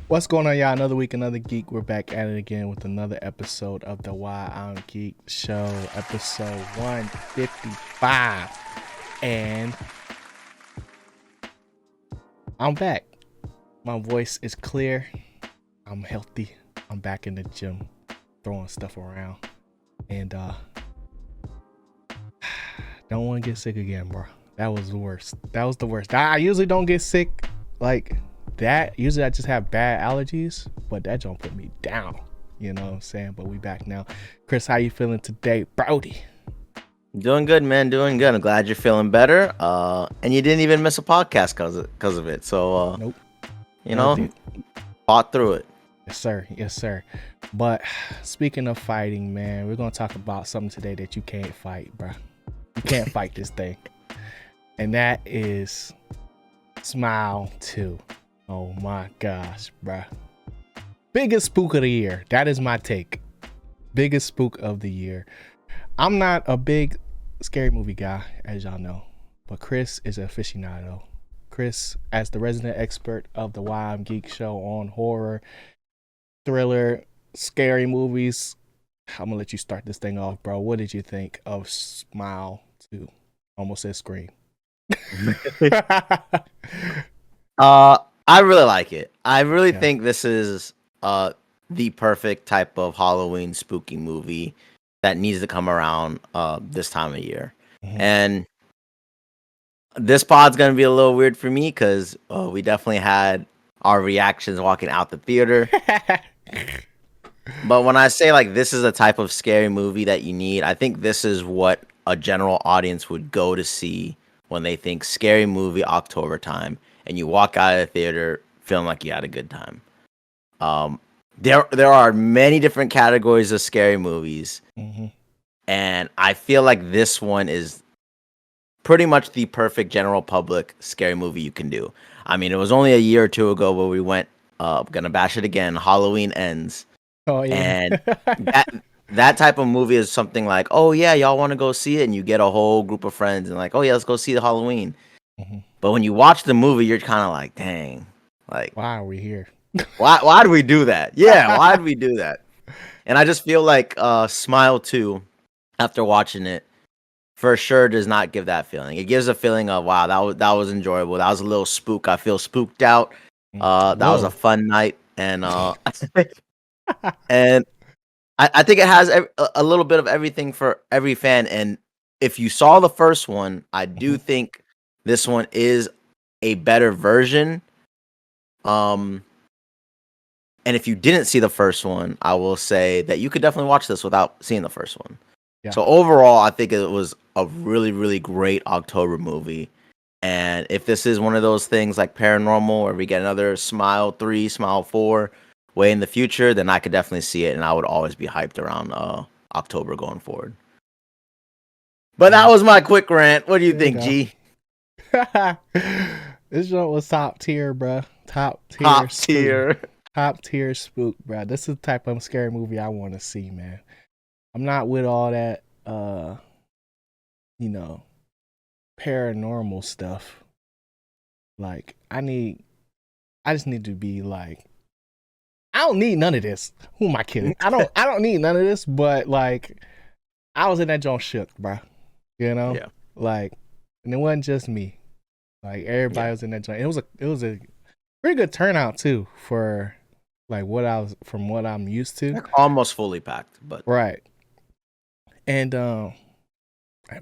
What's going on, y'all? Another week, another geek. We're back at it again with another episode of the Why I'm Geek Show, episode 155. And I'm back. My voice is clear. I'm healthy. I'm back in the gym, throwing stuff around. And don't want to get sick again, bro. That was the worst. That was the worst. I usually don't get sick like that. Usually I just have bad allergies, but that don't put me down. You know what I'm saying? But we back now. Chris, how you feeling today, Brody? Doing good, man. Doing good. I'm glad you're feeling better. And you didn't even miss a podcast because of it. So, Nope. you No, know, fought through it. Yes, sir. Yes, sir. But speaking of fighting, man, we're gonna talk about something today that you can't fight, bro. You can't fight this thing, and that is Smile 2. Oh my gosh, bro. Biggest spook of the year. That is my take. Biggest spook of the year. I'm not a big scary movie guy, as y'all know, but Chris is an aficionado. Chris, as the resident expert of the Why I'm Geek show on horror, thriller, scary movies, I'm gonna let you start this thing off, bro. What did you think of Smile 2? Almost said Scream. I really like it. I really Yeah. think this is the perfect type of Halloween spooky movie that needs to come around this time of year. Mhm. And this pod's gonna be a little weird for me because we definitely had our reactions walking out the theater. But when I say like this is a type of scary movie that you need, I think this is what a general audience would go to see when they think scary movie October time, and you walk out of the theater feeling like you had a good time. There are many different categories of scary movies, Mhm. and I feel like this one is pretty much the perfect general public scary movie you can do. I mean, it was only a year or two ago where we went. Gonna bash it again. Halloween Ends. Oh yeah. And that type of movie is something like, oh yeah, y'all want to go see it, and you get a whole group of friends and like, oh yeah, let's go see the Halloween. Mhm. But when you watch the movie, you're kind of like, dang, like Why are we here? why did we do that? Yeah, why did we do that? And I just feel like Smile 2, after watching it, for sure does not give that feeling. It gives a feeling of wow, that was enjoyable. That was a little spook. I feel spooked out. That was a Whoa. fun night, and and I think it has a little bit of everything for every fan. And if you saw the first one, I do Mhm. think this one is a better version. Um, and if you didn't see the first one, I will say that you could definitely watch this without seeing the first one. Yeah. So overall, I think it was a really, really great October movie. And if this is one of those things like Paranormal, where we get another Smile 3, Smile 4 way in the future, then I could definitely see it, and I would always be hyped around October going forward. But that Yeah. was my quick rant. What do you There you think, go. G? This joint was top tier, bro. Top tier Top spook. tier. Top tier spook, bro. This is the type of scary movie I want to see, man. I'm not with all that, you know, paranormal stuff. Like, I just need to be like, I don't need none of this. Who am I kidding? I don't need none of this. But like, I was in that joint shook, bro. You know, Yeah. like, and it wasn't just me. Like everybody Yeah. was in that joint. It was a pretty good turnout too for like what I'm used to. Like almost fully packed, but Right. And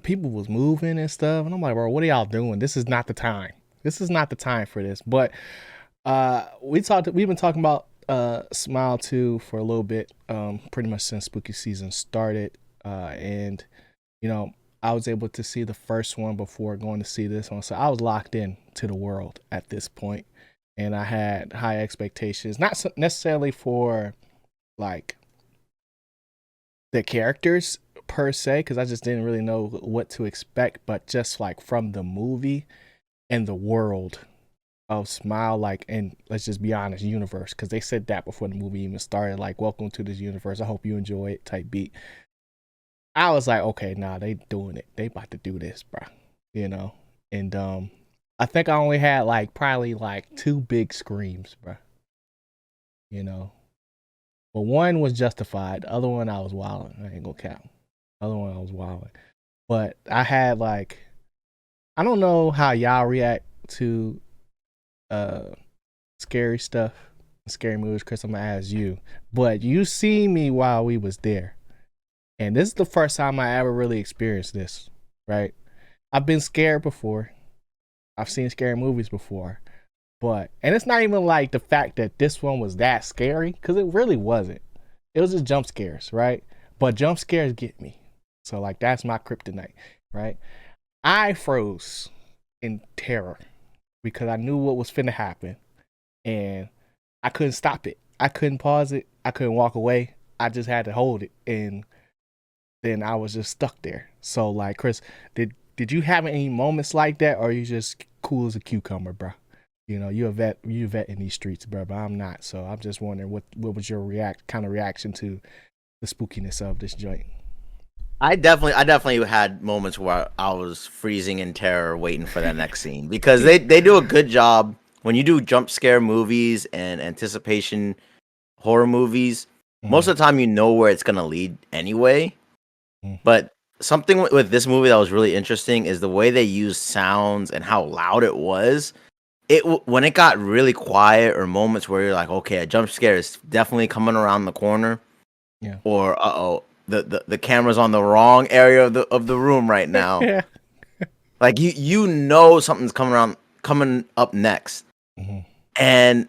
people was moving and stuff, and I'm like, bro, what are y'all doing? This is not the time. This is not the time for this. But we've been talking about Smile 2 for a little bit, pretty much since spooky season started. And you know, I was able to see the first one before going to see this one. So I was locked in to the world at this point, and I had high expectations, not necessarily for like the characters per se, because I just didn't really know what to expect, but just like from the movie and the world of Smile, like, and let's just be honest, universe, because they said that before the movie even started, like, welcome to this universe. I hope you enjoy it type beat. I was like, okay, nah, they doing it. They about to do this, bro. You know? And I think I only had like probably like two big screams, bro. you know. But one was justified. The other one I was wilding. I ain't gonna count. The other one I was wilding. But I had like I don't know how y'all react to uh scary stuff, scary movies, Chris. I'm gonna ask you. But you see me while we was there. And this is the first time I ever really experienced this, right? I've been scared before. I've seen scary movies before. But and it's not even like the fact that this one was that scary, because it really wasn't. It was just jump scares, right? But jump scares get me. So like that's my kryptonite, right? I froze in terror because I knew what was finna happen and I couldn't stop it. I couldn't pause it. I couldn't walk away. I just had to hold it, and then I was just stuck there. So like, Chris, did you have any moments like that, or are you just cool as a cucumber, bro? You know, you a vet in these streets, bro, but I'm not. So I'm just wondering what was your kind of reaction to the spookiness of this joint? I definitely had moments where I was freezing in terror, waiting for that next scene because they do a good job when you do jump scare movies and anticipation horror movies. Most Mm-hmm. of the time, you know where it's gonna lead anyway. Mm-hmm. But something with this movie that was really interesting is the way they used sounds and how loud it was. When it got really quiet or moments where you're like, okay, a jump scare is definitely coming around the corner, Yeah. or oh, the camera's on the wrong area of the room right now. Yeah. Like you know something's coming up next, Mm-hmm. and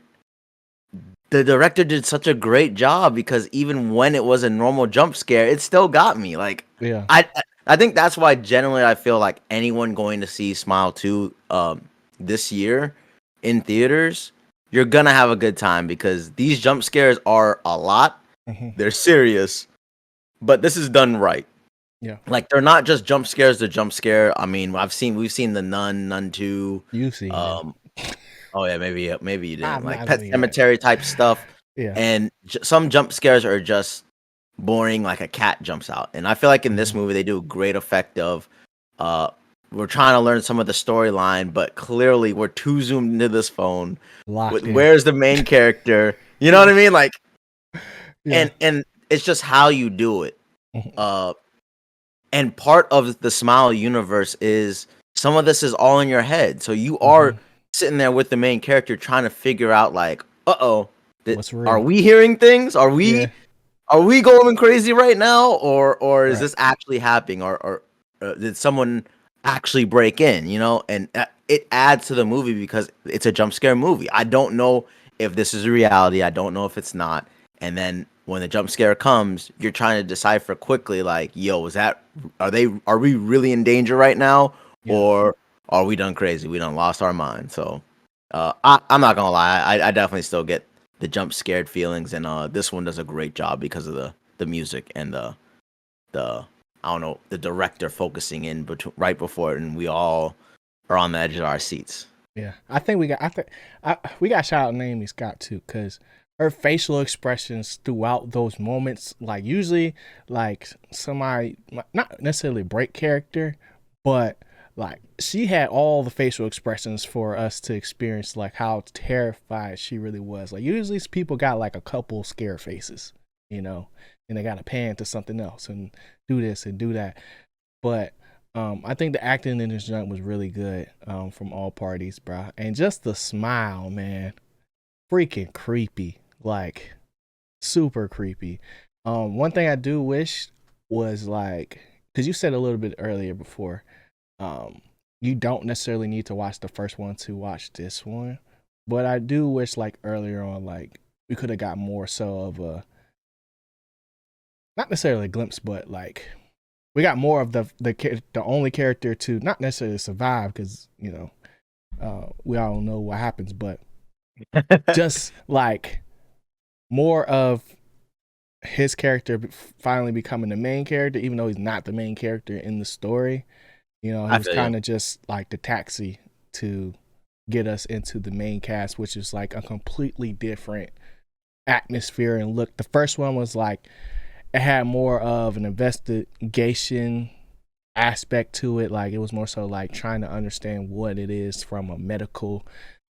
the director did such a great job because even when it was a normal jump scare, it still got me. Like Yeah. I I think that's why generally I feel like anyone going to see Smile 2 this year in theaters, you're gonna have a good time because these jump scares are a lot. Mm-hmm. They're serious, but this is done right. Yeah. Like they're not just jump scares to jump scare. I mean, we've seen the Nun 2. You've seen them. Um, oh yeah, maybe you I've didn't like not Pet seen that. Cemetery type stuff, Yeah. and some jump scares are just boring, like a cat jumps out. And I feel like in this Mm-hmm. movie they do a great effect of, uh, we're trying to learn some of the storyline, but clearly we're too zoomed into this phone. With Locked in. where's the main character? You know what Yeah. I mean? Like, Yeah. and it's just how you do it. Mm-hmm. Uh, and part of the Smile universe is some of this is all in your head. So you are Mm-hmm. sitting there with the main character trying to figure out like, uh-oh, What's are real? we hearing things? Yeah. Are we going crazy right now, or is Right. this actually happening, or did someone actually break in? You know, and it adds to the movie because it's a jump scare movie. I don't know if this is a reality. I don't know if it's not. And then when the jump scare comes, you're trying to decipher quickly, like, yo, are we really in danger right now, Yeah. or are we done crazy? We done lost our mind. So, I'm not gonna lie, I definitely still get the jump scared feelings, and this one does a great job because of the music and the I don't know, the director focusing in right before it, and we all are on the edge of our seats. Yeah, I think we got. We got shout out Naomi Scott too, because her facial expressions throughout those moments, like usually, like somebody not necessarily break character, but like she had all the facial expressions for us to experience, like how terrified she really was. Like usually, people got like a couple scare faces, you know, and they got to pan to something else and do this and do that, but I think the acting in this joint was really good from all parties, bro. And just the smile, man, freaking creepy, like super creepy. One thing I do wish was like, because you said a little bit earlier before, um, you don't necessarily need to watch the first one to watch this one, but I do wish like earlier on, like we could have got more so of a not necessarily a glimpse, but like we got more of the only character to not necessarily survive because we all know what happens, but just like more of his character finally becoming the main character, even though he's not the main character in the story. You know, he I was feel you. kind of just like the taxi to get us into the main cast, which is like a completely different atmosphere and look. The first one was like it had more of an investigation aspect to it. Like it was more so like trying to understand what it is from a medical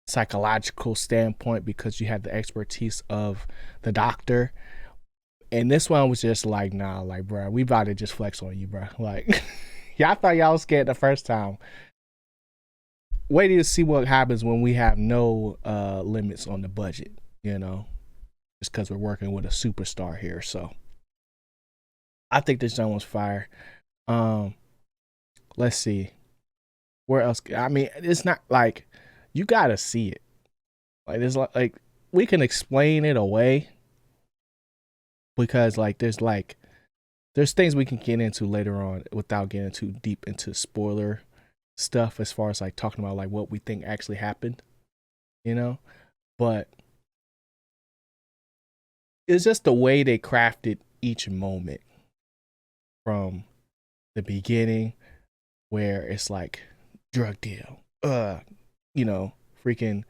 psychological standpoint because you had the expertise of the doctor. And this one was just like, nah, like, bro, we about to just flex on you, bro. Like, y'all thought y'all was scared the first time. Wait till you see what happens when we have no limits on the budget, you know, just because we're working with a superstar here. So I think this one was fire. Let's see. Where else? I mean, it's not like you gotta see it. Like there's like we can explain it away because there's things we can get into later on without getting too deep into spoiler stuff as far as like talking about like what we think actually happened, you know? But it's just the way they crafted each moment from the beginning where it's like drug deal, you know, freaking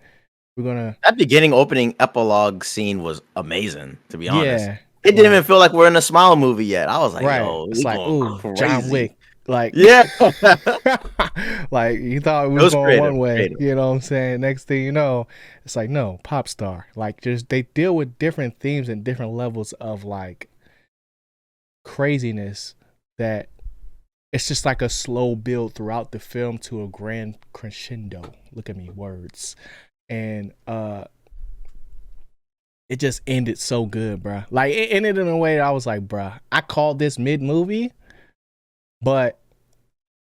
we're gonna That beginning opening epilogue scene was amazing, to be honest. yeah, It didn't like even feel like we're in a Smile movie yet. I was like, right. yo, It's we like going ooh, John crazy. Wick. Like Yeah. It like you thought it was was going creative, one way, creative. you know what I'm saying? Next thing you know, it's like no, pop star. Like just they deal with different themes and different levels of like craziness that it's just like a slow build throughout the film to a grand crescendo. Look at me, words. And it just ended so good, bruh. Like it ended in a way that I was like, bruh, I called this mid movie, but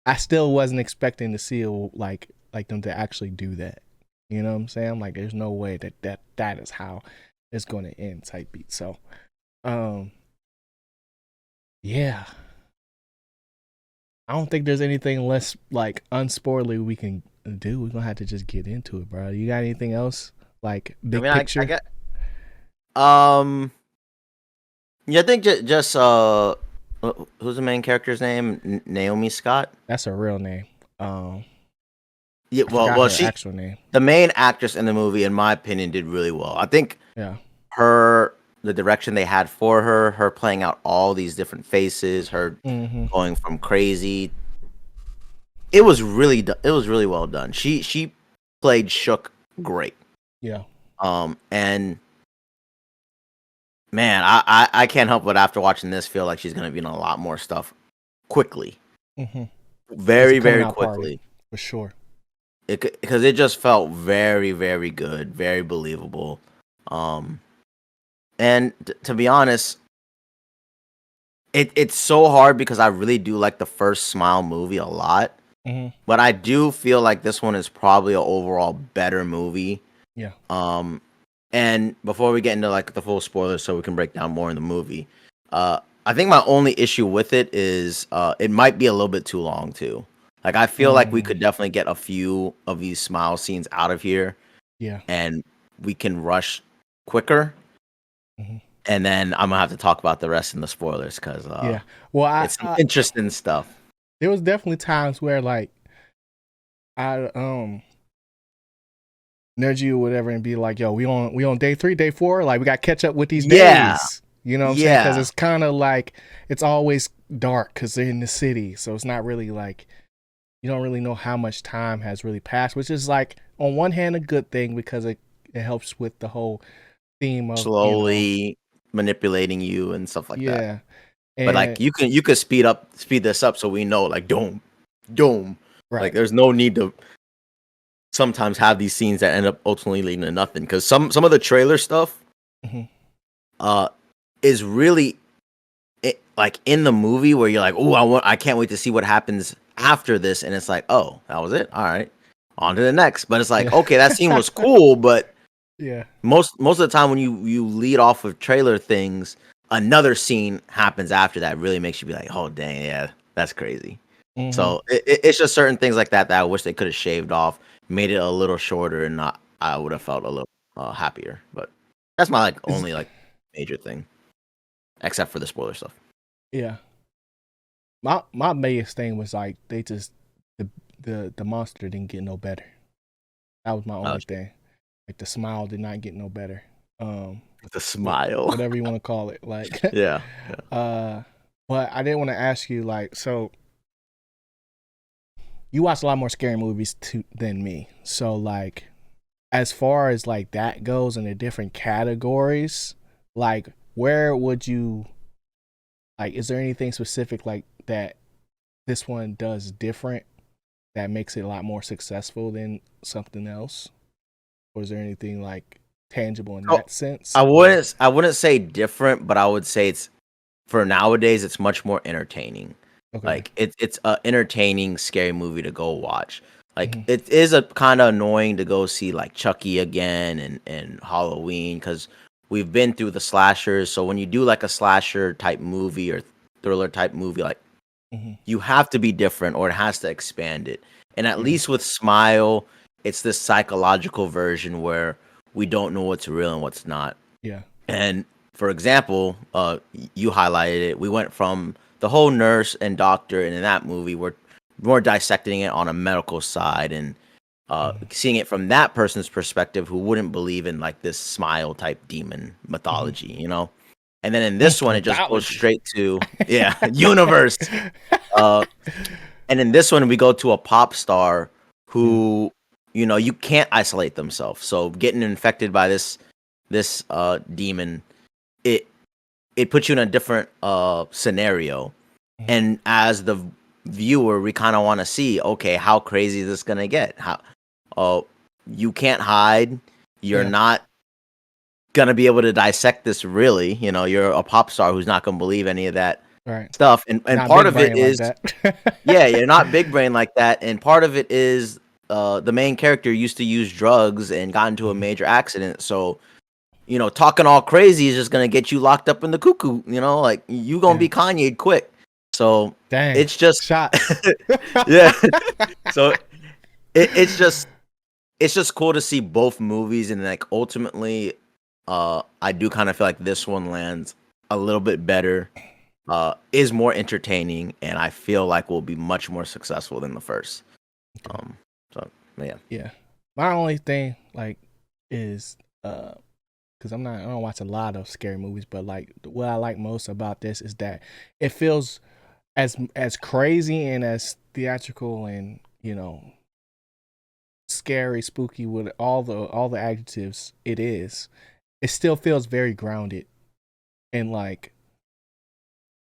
I still wasn't expecting to see like them to actually do that. You know what I'm saying? I'm like, there's no way that is how it's going to end type beat. So, um, yeah, I don't think there's anything less like unspoilerly we can do. We're gonna have to just get into it, bro. You got anything else like I big mean, I picture? get yeah, I think just who's the main character's name? Naomi Scott. That's her real name. Um, Yeah, I well, forgot well, her she, actual name. the main actress in the movie, in my opinion, did really well. I think Yeah. her, the direction they had for her playing out all these different faces, her Mm-hmm. going from crazy, it was really well done. She played Shook great. Yeah. And man, I can't help but after watching this feel like she's gonna be in a lot more stuff quickly, Mm-hmm. It's a very coming very out party quickly. for sure. Because it just felt very very good, very believable. Um, and to be honest, it's so hard because I really do like the first Smile movie a lot, Mm-hmm. but I do feel like this one is probably an overall better movie. Yeah. Um, and before we get into like the full spoilers, so we can break down more in the movie, I think my only issue with it is it might be a little bit too long too. Like I feel like we Mm, could definitely get a few of these Smile scenes out of here, yeah. and we can rush quicker. Mm-hmm. And then I'm gonna have to talk about the rest in the spoilers because Yeah. Well, it's some interesting stuff. there was definitely times where like I nudge you or whatever and be like, yo, we on day 3, day 4, like we got to catch up with these Yeah, days. You know what I'm saying? Because yeah, it's kind of like it's always dark because they're in the city, so it's not really like you don't really know how much time has really passed, which is like on one hand a good thing because it helps with the whole theme of slowly manipulating you and stuff like that. yeah, But like and you could speed this up so we know like dome. Like right. there's no need to sometimes have these scenes that end up ultimately leading to nothing because some of the trailer stuff Mm-hmm. uh is really like in the movie where you're like, oh, I can't wait to see what happens after this, and it's like, oh, that was it. All right, on to the next. But it's like, Yeah. okay, that scene was cool, but Yeah. most of the time when you lead off of trailer things, another scene happens after that really makes you be like, oh dang, yeah, that's crazy. Mm-hmm. So it's just certain things like that that I wish they could have shaved off, made it a little shorter, and I would have felt a little happier. But that's my like Is only like major thing, except for the spoiler stuff. yeah. My biggest thing was like they just the the monster didn't get no better. That was my Uh, only thing. Like the smile did not get no better. the smile. Whatever you want to call it. Like Yeah. uh but I did want to ask you like so you watch a lot more scary movies too than me. So like as far as like that goes in the different categories, like where would you like? Is there anything specific like that this one does different that makes it a lot more successful than something else? Or is there anything like tangible in So that sense? I Or wouldn't say different, but I would say it's for nowadays it's much more entertaining. okay, Like it's a entertaining scary movie to go watch. Like hmm it is a kind of annoying to go see like Chucky again and Halloween because we've been through the slashers. So when you do like a slasher type movie or thriller type movie, like hmm you have to be different or it has to expand it. And at yeah, least with Smile, it's this psychological version where we don't know what's real and what's not. yeah, And for example, you highlighted it. We went from the whole nurse and doctor, and in that movie, we're more dissecting it on a medical side and hmm seeing it from that person's perspective who wouldn't believe in like this smile type demon hmm mythology, you know. And then in this one, it just goes mythology. straight to yeah, universe. Uh, and in this one, we go to a pop star Yeah. who, you know, you can't isolate themselves. So getting infected by this demon, it it puts you in a different scenario. hmm And as the viewer, we kind of want to see, okay, how crazy is this gonna get? How uh you can't hide. You're Yeah. not gonna be able to dissect this really. You know, you're a pop star who's not gonna believe any of that Right. stuff. And Not part big of it brain like is that. yeah, you're not big brain like that. And part of it is the main character used to use drugs and got into a Mhm. major accident. So, you know, talking all crazy is just gonna get you locked up in the cuckoo, you know, like you gonna Yeah. be Kanye quick. So Dang. it's just Shots. yeah. So it's just cool to see both movies and like ultimately I do kind of feel like this one lands a little bit better, is more entertaining, and I feel like will be much more successful than the first. Okay. Um, so yeah, Yeah. My only thing like is because I don't watch a lot of scary movies, but like what I like most about this is that it feels as crazy and as theatrical and scary, spooky with all the adjectives it is. It still feels very grounded and like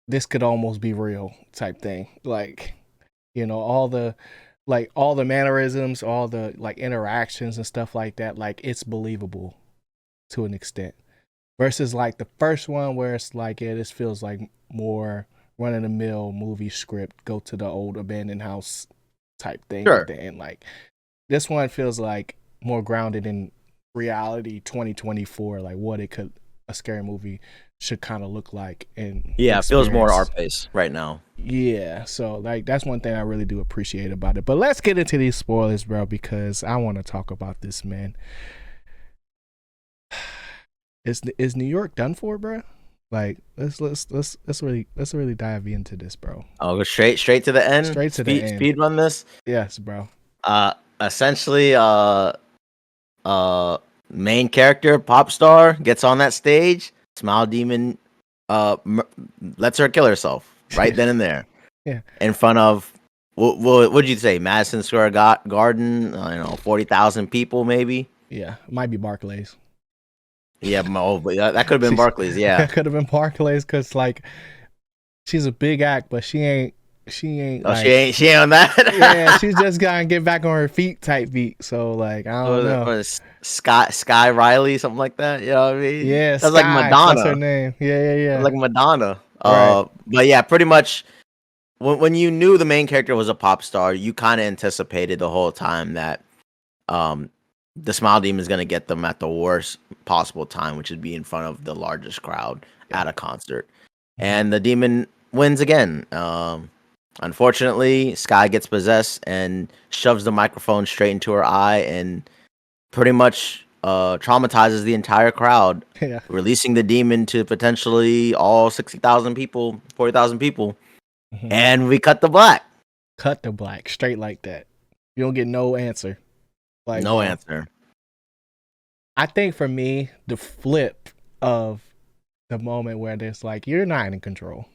this could almost be real type thing. Like all the mannerisms, all the like interactions and stuff like that. Like it's believable to an extent versus like the first one where it's like yeah, this feels like more run of the mill movie script, go to the old abandoned house type thing at sure. the end. Like this one feels like more grounded in reality 2024, like what it could a scary movie should kind of look like and Yeah, it feels more our experience. pace right now. Yeah, so like that's one thing I really do appreciate about it. But let's get into these spoilers, bro, because I want to talk about this, man. Is New York done for, bro? Like let's really dive into this, bro. I'll go straight to the end. Straight to the end. Speed run this. Yes, bro. Essentially, uh, main character pop star gets on that stage. Smile demon, uh, m- lets her kill herself right Yeah, then and there yeah, in front of what'd you say, Madison Square Garden? You know, 40,000 people maybe. yeah. It might be Barclays. Yeah, but that could have been She's Barclays. Yeah. that could have been Barclays because like she's a big act, but she ain't Oh, like she ain't on yeah, that. she's just gotta get back on her feet type beat. So like I don't know. Or Sky Riley, something like that. You know what I mean? Yeah, That's like Sky. That's her Madonna. name. Yeah, yeah, That's yeah. like Madonna. Right. But yeah, pretty much when you knew the main character was a pop star, you kind of anticipated the whole time that um the Smile Demon is gonna get them at the worst possible time, which would be in front of the largest crowd Yeah. at a concert. hmm And the demon wins again. Unfortunately, Sky gets possessed and shoves the microphone straight into her eye and pretty much traumatizes the entire crowd, Yeah. releasing the demon to potentially all 60,000 people, 40,000 people. hmm And we cut the black. Cut the black straight like that. You don't get no answer. Like, No bro, answer. I think for me, the flip of the moment where there's like you're not in control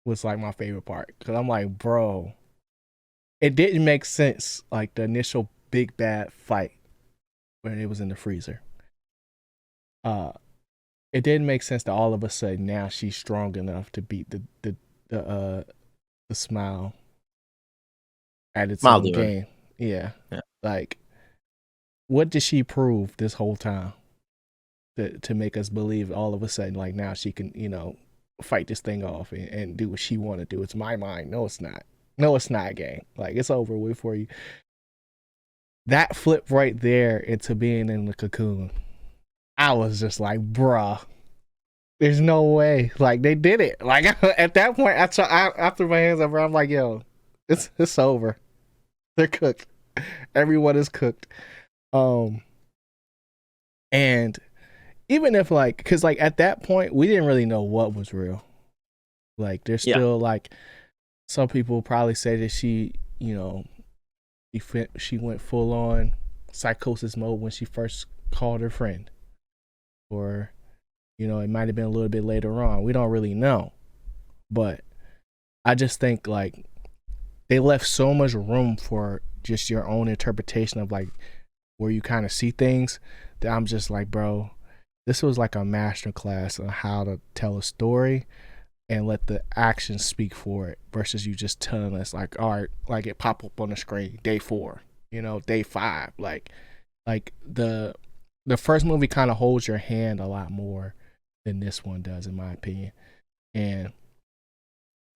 was like my favorite part because I'm like, bro, it didn't make sense. Like the initial big bad fight. when it was in the freezer. Uh, it didn't make sense that all of a sudden now she's strong enough to beat the smile at its Smile own Demon. game. Yeah, Yeah. like what did she prove this whole time to make us believe all of a sudden like now she can fight this thing off and do what she want to do? It's my mind. No, it's not. No, it's not, gang. Like it's over with for you. That flip right there into being in the cocoon. I was just like, bruh, there's no way. Like they did it. Like at that point, I threw my hands up. I'm like, yo, it's over. They're cooked. Everyone is cooked. Um, and even if like, cause like at that point we didn't really know what was real. Like there's Yeah. still like some people probably say that she went full on psychosis mode when she first called her friend, or it might have been a little bit later on. We don't really know, but I just think like they left so much room for just your own interpretation of like where you kind of see things that I'm just like, bro, this was like a master class on how to tell a story and let the action speak for it versus you just telling us like, all right, like it pop up on the screen day 4, day 5, like the first movie kind of holds your hand a lot more than this one does, in my opinion. And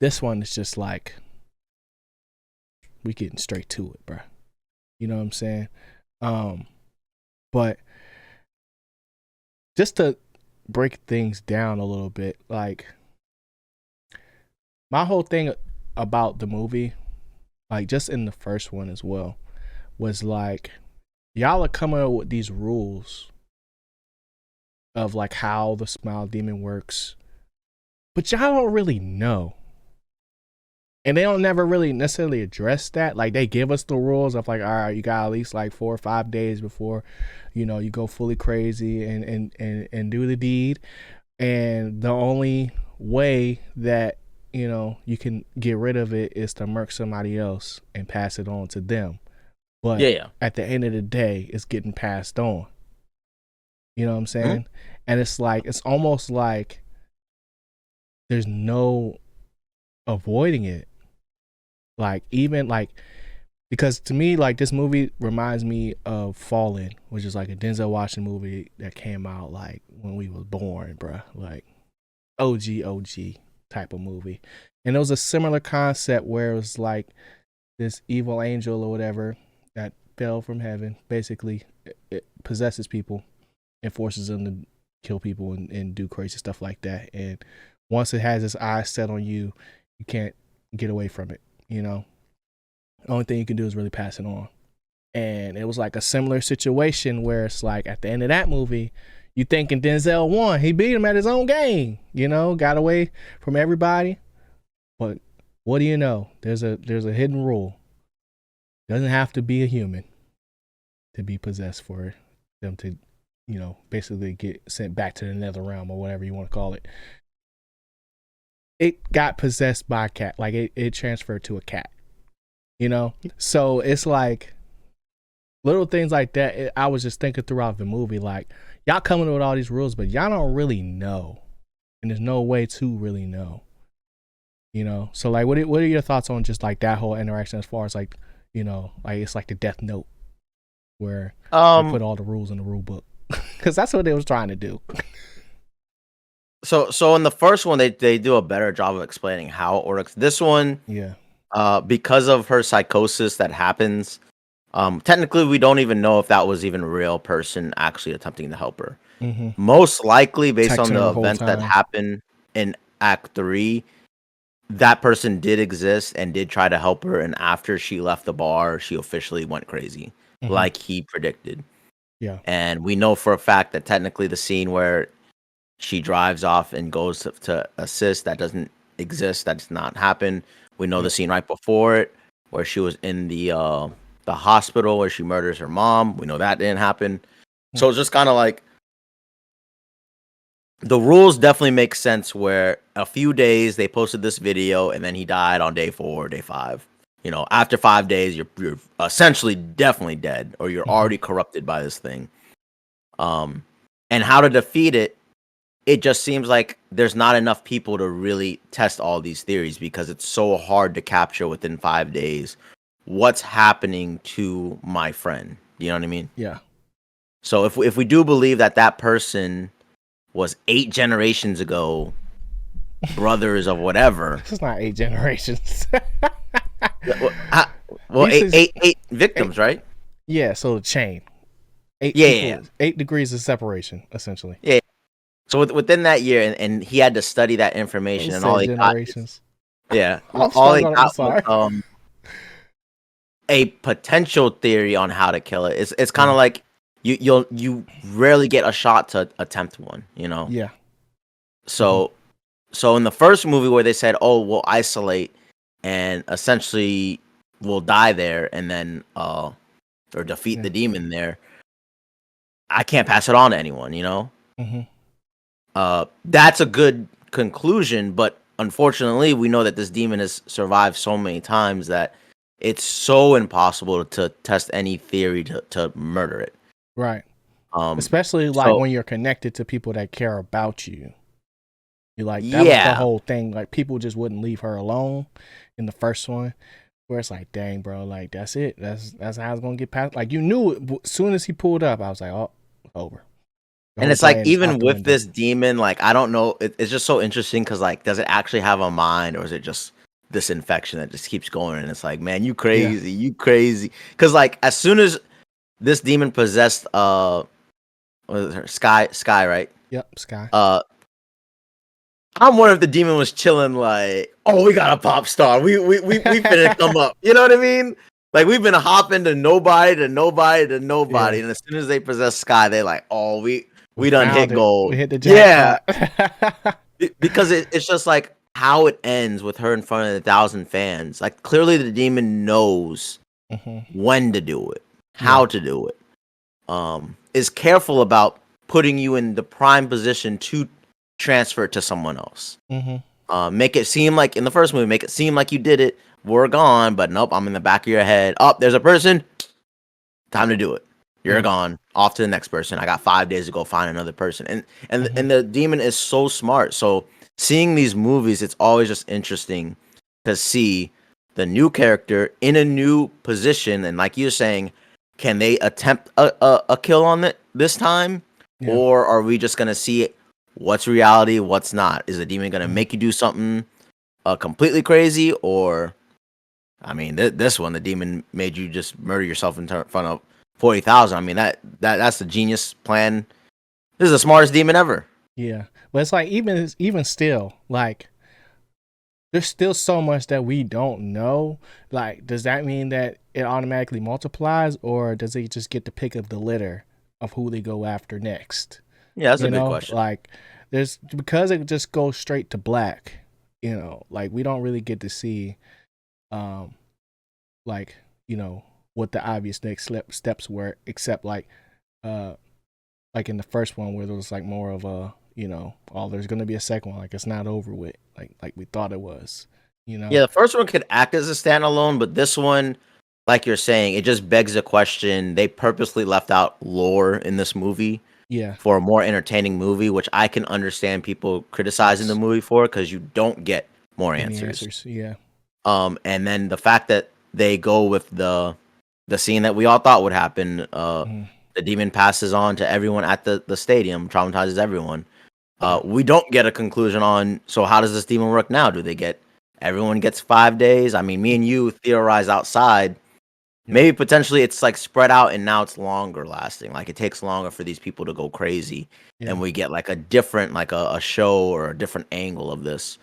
this one is just like we getting straight to it, bro. You know what I'm saying? But just to break things down a little bit, like my whole thing about the movie, like just in the first one as well, was like y'all are coming up with these rules of like how the smile demon works, but y'all don't really know. And they don't never really necessarily address that. Like they give us the rules of like, all right, you got at least like 4 or 5 days before, you go fully crazy and do the deed. And the only way that you can get rid of it is to murk somebody else and pass it on to them. But Yeah. at the end of the day, it's getting passed on. You know what I'm saying? Mm-hmm. And it's like it's almost like there's no avoiding it. Like even like because to me like this movie reminds me of Fallen, which is like a Denzel Washington movie that came out like when we was born, bruh. Like OG type of movie. And it was a similar concept where it was like this evil angel or whatever that fell from heaven. Basically, it possesses people and forces them to kill people and do crazy stuff like that. And once it has its eyes set on you, you can't get away from it. The only thing you can do is really pass it on. And it was like a similar situation where it's like at the end of that movie, you thinking Denzel won. He beat him at his own game, got away from everybody. But what do you know? There's a hidden rule. Doesn't have to be a human to be possessed for them to, basically get sent back to the nether realm or whatever you want to call it. It got possessed by a cat. Like it transferred to a cat. So it's like little things like that. I was just thinking throughout the movie, like y'all coming up with all these rules, but y'all don't really know, and there's no way to really know. So like, what are your thoughts on just like that whole interaction as far as like, like it's like the Death Note, where they put all the rules in the rule book, because that's what they was trying to do. So in the first one, they do a better job of explaining how it works. This one, Yeah. Because of her psychosis that happens, technically we don't even know if that was even a real person actually attempting to help her. Mm-hmm. Most likely, based on Texting her the the whole events that time. happen in Act 3, that person did exist and did try to help her, and after she left the bar, she officially went crazy, Mm-hmm. like he predicted. Yeah. And we know for a fact that technically the scene where she drives off and goes to assist, that doesn't exist. That does not happen. We know the scene right before it where she was in the hospital where she murders her mom. We know that didn't happen. So it's just kind of like the rules definitely make sense where a few days they posted this video and then he died on day 4 or day 5. after 5 days, you're essentially definitely dead, or you're Hmm. already corrupted by this thing. Um, and how to defeat it? It just seems like there's not enough people to really test all these theories because it's so hard to capture within 5 days what's happening to my friend. You know what I mean? Yeah. So if we do believe that that person was 8 generations ago, brothers of whatever. It's not 8 generations. Well, He eight, says eight, eight eight. victims, right? Yeah, so the chain. Eight Yeah, yeah, people, 8 degrees of separation, essentially. yeah. So within that year, and he had to study that He information, and all said they got is, generations. yeah, I'm all stuck they on it. I'm got was sorry. a potential theory on how to kill it. It's kind of Yeah. like you rarely get a shot to attempt one. Yeah. Hmm. So in the first movie where they said, "Oh, we'll isolate and essentially we'll die there, and then or defeat Yeah. the demon there," I can't pass it on to anyone. Hmm. That's a good conclusion, but unfortunately, we know that this demon has survived so many times that it's so impossible to test any theory to murder it. Right. Um, Especially like so when you're connected to people that care about you. You like that was the yeah, whole thing. Like people just wouldn't leave her alone in the first one. Where it's like, dang, bro, like that's it. That's how it's gonna get past. Like you knew it as soon as he pulled up. I was like, oh, over. The and whole it's like plan is out even the with window. this demon, like I don't know, it's just so interesting because like, does it actually have a mind, or is it just this infection that just keeps going? And it's like, man, Yeah. you crazy. Because like as soon as this demon possessed what is her Sky, right? Yep. Sky. Uh, I'm wondering if the demon was chilling, like, oh, we got a pop star. We finna come up. You know what I mean? Like we've been hopping to nobody to nobody to nobody, Yeah. and as soon as they possess Sky, they like, oh, We we done found hit it. gold. We hit the Yeah, jackpot. because it's just like how it ends with her in front of 1,000 fans. Like clearly, the demon knows Hmm. when to do it, Yeah. how to do it. Is careful about putting you in the prime position to transfer it to someone else. Hmm. Make it seem like in the first movie, make it seem like you did it. We're gone, but nope, I'm in the back of your head. Oh, there's a person. Time to do it. You're Yeah. gone. Off to the next person. I got 5 days to go find another person. And and Hmm. and the demon is so smart. So seeing these movies, it's always just interesting to see the new character in a new position. And like you're saying, can they attempt a kill on it this time, Yeah. or are we just gonna see what's reality, what's not? Is the demon gonna Hmm. make you do something completely crazy, or I mean, this one, the demon made you just murder yourself in front of 40,000. I mean, that's the genius plan. This is the smartest demon ever. Yeah. But it's like even still, like there's still so much that we don't know. Like, does that mean that it automatically multiplies, or does it just get the pick of the litter of who they go after next? Yeah, that's a You good know, question. like there's because it just goes straight to black. Like we don't really get to see, um, like what the obvious next steps were, except uh, like in the first one where there was like more of a oh, there's gonna be a second one, like it's not over with, like we thought it was, you Yeah, know. the first one could act as a standalone, but this one, like you're saying, it just begs the question. They purposely left out lore in this movie Yeah. for a more entertaining movie, which I can understand people criticizing the Yes. movie for because you don't get more Any answers. answers? Yeah. And then the fact that they go with the scene that we all thought would happen, Mm. the demon passes on to everyone at the stadium, traumatizes everyone. Yeah. We don't get a conclusion on, so how does this demon work now? Do they get everyone gets 5 days? I mean, me and you theorize outside. Yeah. Maybe potentially it's like spread out and now it's longer lasting. Like it takes longer for these people to go crazy, Yeah. and we get like a different, like a show or a different angle of this.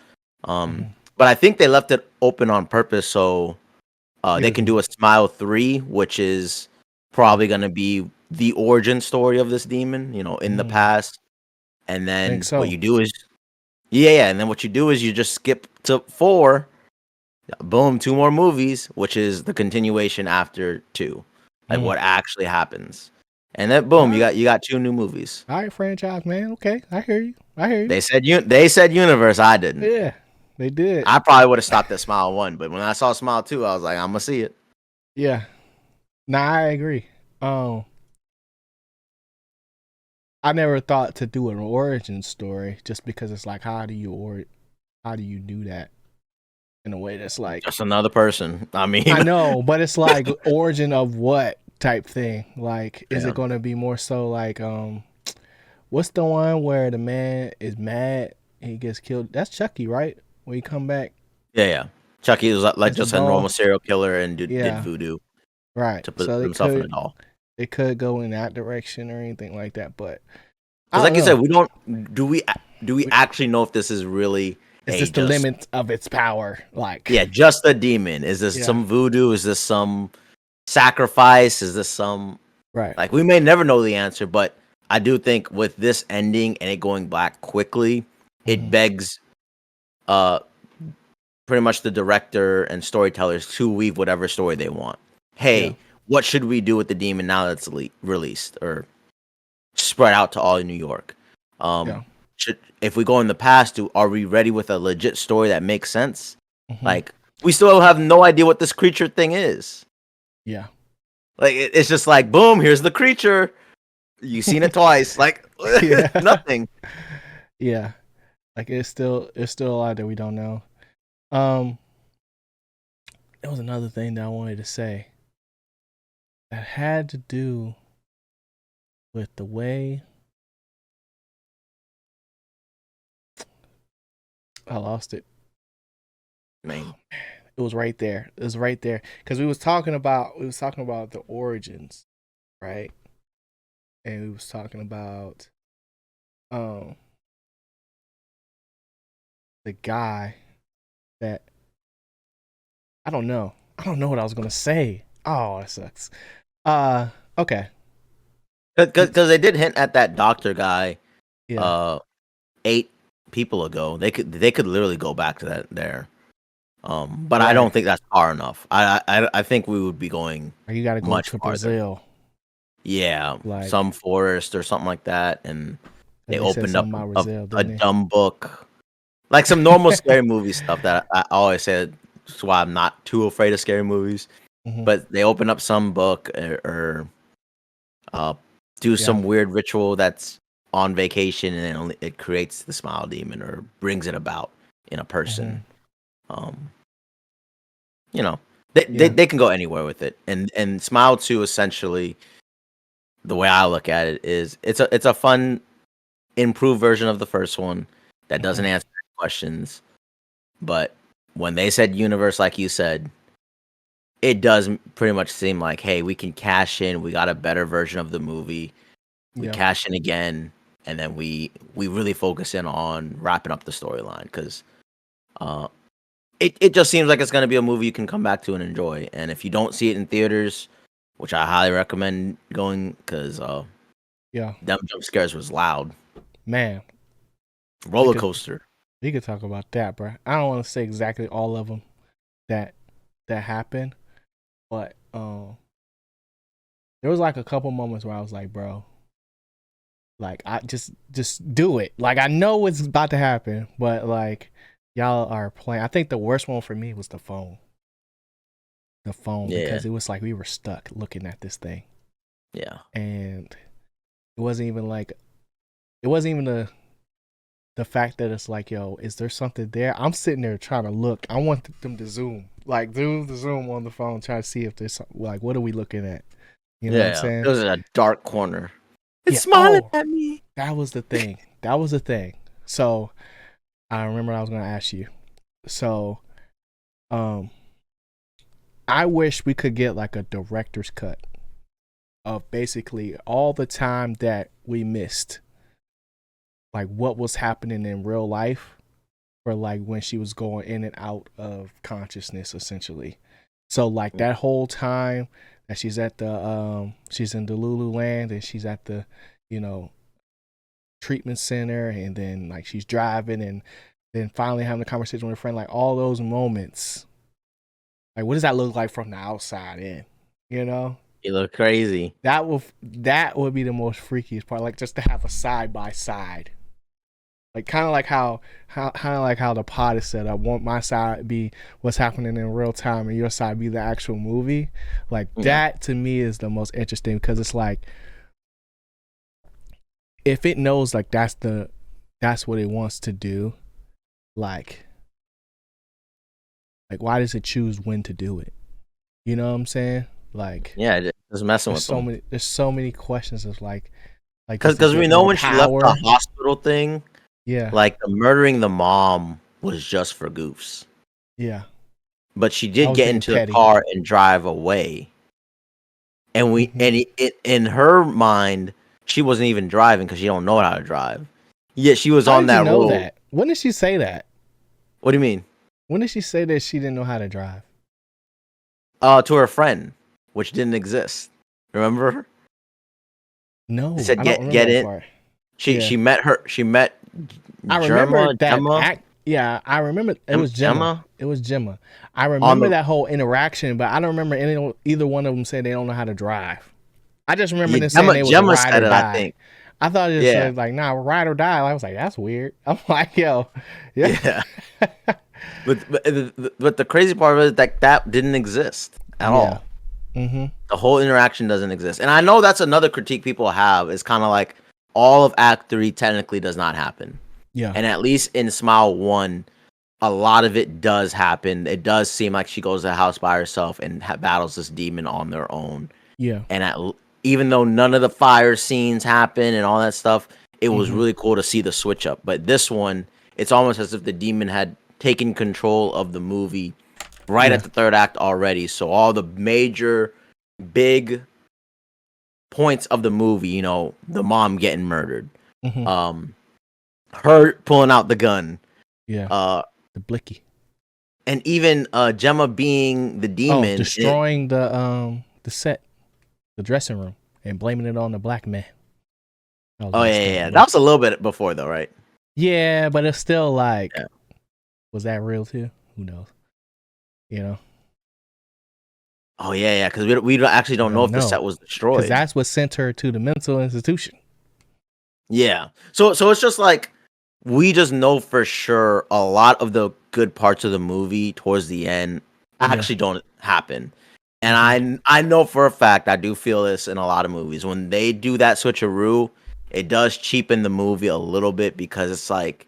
Um, Hmm. but I think they left it open on purpose so Yeah. they can do a Smile 3, which is Yeah. probably going to be the origin story of this demon, in the Mm. past. And Think then what so. you do is, yeah, and then what you do is you just skip to 4, boom, 2 more movies, which is the continuation after 2, like Mm. what actually happens. And then All boom, you right. got you got 2 new movies. All right, franchise man. Okay, I hear you. I hear you. They said universe, I didn't. Yeah. They did. I probably would have stopped at Smile 1, but when I saw Smile 2, I was like, I'm gonna see it. Yeah. Nah, I agree. Um, I never thought to do an origin story just because it's like, how do you do that in a way that's like, Just another person. I I mean, know, but it's like origin of what type thing? Like, is it yeah, going to be more so like, what's the one where the man is mad and he gets killed? That's Chucky, right? When he come back yeah. Chucky was like as the just a normal doll. serial killer and did Yeah, voodoo right. to put So himself in a doll. it could go in that direction or anything like that, but I Because, don't like you said, know. we don't do we We- actually know if this is really Is a this the just limit of its power? Like, yeah just a demon? Is this yeah, some voodoo? Is this some sacrifice? Is this some right. like we may never know the answer, but I do think with this ending and it going black quickly, it Hmm. begs uh pretty much the director and storytellers to weave whatever story they want. Yeah, Hey, what should we do with the demon now that's released or spread out to all of New York? Um, yeah, should if we go in the past, are we ready with a legit story that makes sense? hmm, Like we still have no idea what this creature thing is. yeah, Like it's just like boom, here's the creature. You've seen it twice. Like yeah, nothing. yeah. Like it's still a lot that we don't know. Um, there was another thing that I wanted to say that had to do with the way I lost it. Man, It was right there. It was right there because we was talking about the origins, right? And we was talking about um the guy that I don't know what I was gonna say. Oh, it sucks. Okay. because they did hint at that doctor guy Yeah. uh 8 people ago. They could literally go back to that there. But I don't Right. think that's far enough. I think we would be going Or you got to go much to farther. Brazil, Yeah, like some forest or something like that, and because they they said opened up something about Brazil, a didn't they? dumb book, like some normal scary movie stuff that I always said. That's why I'm not too afraid of scary movies. Hmm. But they open up some book or uh, do Yeah. some weird ritual that's on vacation, and it creates the smile demon or brings it about in a Hmm. person. Um, you know, they, they Yeah. they can go anywhere with it, and Smile 2 essentially, the way I look at it is it's a fun improved version of the first one that Hmm. doesn't answer questions, but when they said universe, like you said, it does pretty much seem like, hey, we can cash in. We got a better version of the movie. We Yeah. cash in again, and then we really focus in on wrapping up the storyline because uh, it just seems like it's gonna be a movie you can come back to and enjoy. And if you don't see it in theaters, which I highly recommend going, because Yeah. them jump scares was loud, Man, we roller could coaster. we could talk about that, bro. I don't want to say exactly all of them that happened, but there was like a couple moments where I was like, bro, like I just do it. Like I know what's about to happen, but like y'all are playing. I think the worst one for me was the phone. The phone Yeah, because it was like we were stuck looking at this thing, yeah, and it wasn't even like it wasn't even the fact that it's like, yo, is there something there? I'm sitting there trying to look. I want them to zoom, like do the zoom on the phone, try to see if there's like, what are we looking at? You know what I'm yeah. It saying? was in a dark corner. It's Yeah. smiling Oh, at me. that was the thing. That was the thing. So I remember I was gonna ask you. So, um, I wish we could get like a director's cut of basically all the time that we missed, like what was happening in real life, for like when she was going in and out of consciousness, essentially. So like that whole time that she's in Delulu land and she's at the, you know, treatment center, and then like she's driving and then finally having a conversation with a friend, like all those moments. Like what does that look like from the outside in? You know? You look crazy. That would be the most freakiest part, like just to have a side by side Like kind of like how the pod is set up. Want my side be what's happening in real time, and your side be the actual movie. Like Yeah. that to me is the most interesting because it's like if it knows like that's what it wants to do, like why does it choose when to do it? You know what I'm saying? Like Yeah, just messing with them. there's so many questions of like does it Because we get know more when she left the power? hospital thing, Yeah, like the murdering the mom was just for goofs. yeah. But she I did was get being into the petty. car and drive away. And Hmm. in her mind, she wasn't even driving because she don't know how to drive. Yet she was How on did you that know road. that? When did she say that? What do you mean? When did she say that she didn't know how to drive? To her friend, which didn't exist. Remember? They No, said I don't remember get that in. part. She Yeah, met her. She met I remember Gemma. that act. Yeah, I remember it was Gemma. Gemma It was Gemma. I on remember the that whole interaction, but I don't remember either one of them saying they don't know how to drive. I just remember yeah, them saying they was a Gemma ride said or it. I die. think. I thought it Yeah. said like, nah, ride or die. I was like, that's weird. I'm like, yo, yeah. Yeah. But the crazy part was that that didn't exist at Yeah. all. Mm-hmm. The whole interaction doesn't exist. And I know that's another critique people have is kind of like all of Act 3 technically does not happen. Yeah. And at least in Smile 1, a lot of it does happen. It does seem like she goes to the house by herself and battles this demon on their own. Yeah. And even though none of the fire scenes happen and all that stuff, it was Mm-hmm. really cool to see the switch up. But this one, it's almost as if the demon had taken control of the movie right Yeah. at the third act already. So all the major big points of the movie, you know, the mom getting murdered, Mm-hmm. um, her pulling out the gun, Yeah. uh, The blicky. and even Gemma being the Oh, demon. destroying the set, the dressing room, and blaming it on the black man. That was Oh yeah, messed up. yeah, that But was a little bit before though, right? yeah, but it's still like, Yeah. was that real too? Who knows? You know, Oh yeah, yeah, because we actually we don't know don't if the know set was because destroyed. that's what sent her to the mental institution. Yeah. So it's just like we just know for sure a lot of the good parts of the movie towards the end Yeah. actually don't happen. And Mm-hmm. I know for a fact I do feel this in a lot of movies. When they do that switcheroo, it does cheapen the movie a little bit because it's like,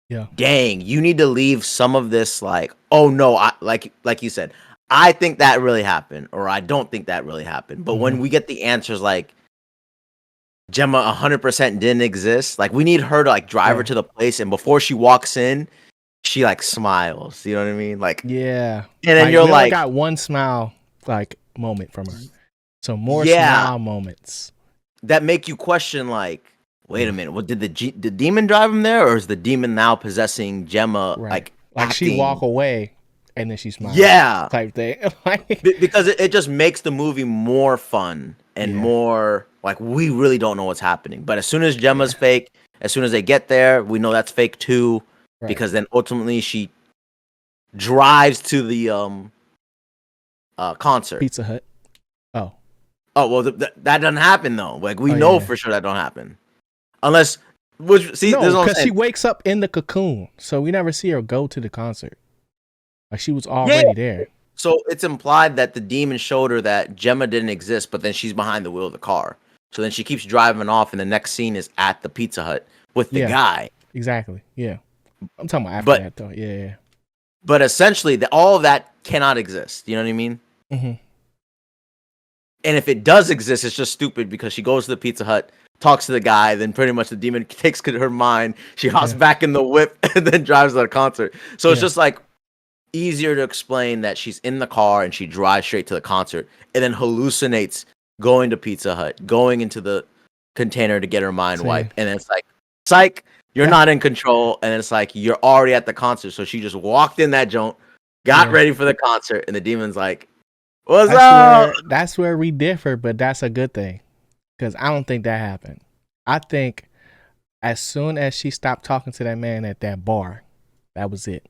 Yeah. dang, you need to leave some of this like, oh no, I like you said, I think that really happened, or I don't think that really happened. But Mm-hmm. when we get the answers like Gemma 100% didn't exist. Like we need her to like drive her Yeah. to the place, and before she walks in, she like smiles. You know what I mean? Like, Yeah. and then Like you're we only like, got one smile like moment from her. So more yeah, smile moments. that make you question like, wait a Yeah. minute, what did the demon drive him there, or is the demon now possessing Gemma Right. like Like she walk acting? away and then she smiles Yeah, type thing. Like because it just makes the movie more fun and yeah. more like we really don't know what's happening. But as soon as Gemma's Yeah. fake, as soon as they get there, we know that's fake too. Right. Because then ultimately she drives to the concert. Pizza Hut. Oh. Oh well, that doesn't happen though. Like we Oh know yeah. for sure that don't happen unless which see this is No, what I'm because she saying. wakes up in the cocoon, so we never see her go to the concert. Like she was Yeah. already there. So it's implied that the demon showed her that Gemma didn't exist, but then she's behind the wheel of the car. So then she keeps driving off, and the next scene is at the Pizza Hut with the Yeah, guy. exactly. Yeah, I'm talking about after But that though. Yeah, but essentially, all of that cannot exist. You know what I mean? yeah. Hmm. And if it does exist, it's just stupid because she goes to the Pizza Hut, talks to the guy, then pretty much the demon takes her mind. She hops Yeah, back in the whip and then drives to the concert. So it's yeah, just like easier to explain that she's in the car and she drives straight to the concert and then hallucinates going to Pizza Hut, going into the container to get her mind see, wiped. And then it's like, psych, you're yeah, not in control. And it's like, you're already at the concert. So she just walked in that joint, got yeah. ready for the concert, and the demon's like, what's That's up? where we differ, but that's a good thing because I don't think that happened. I think as soon as she stopped talking to that man at that bar, that was it.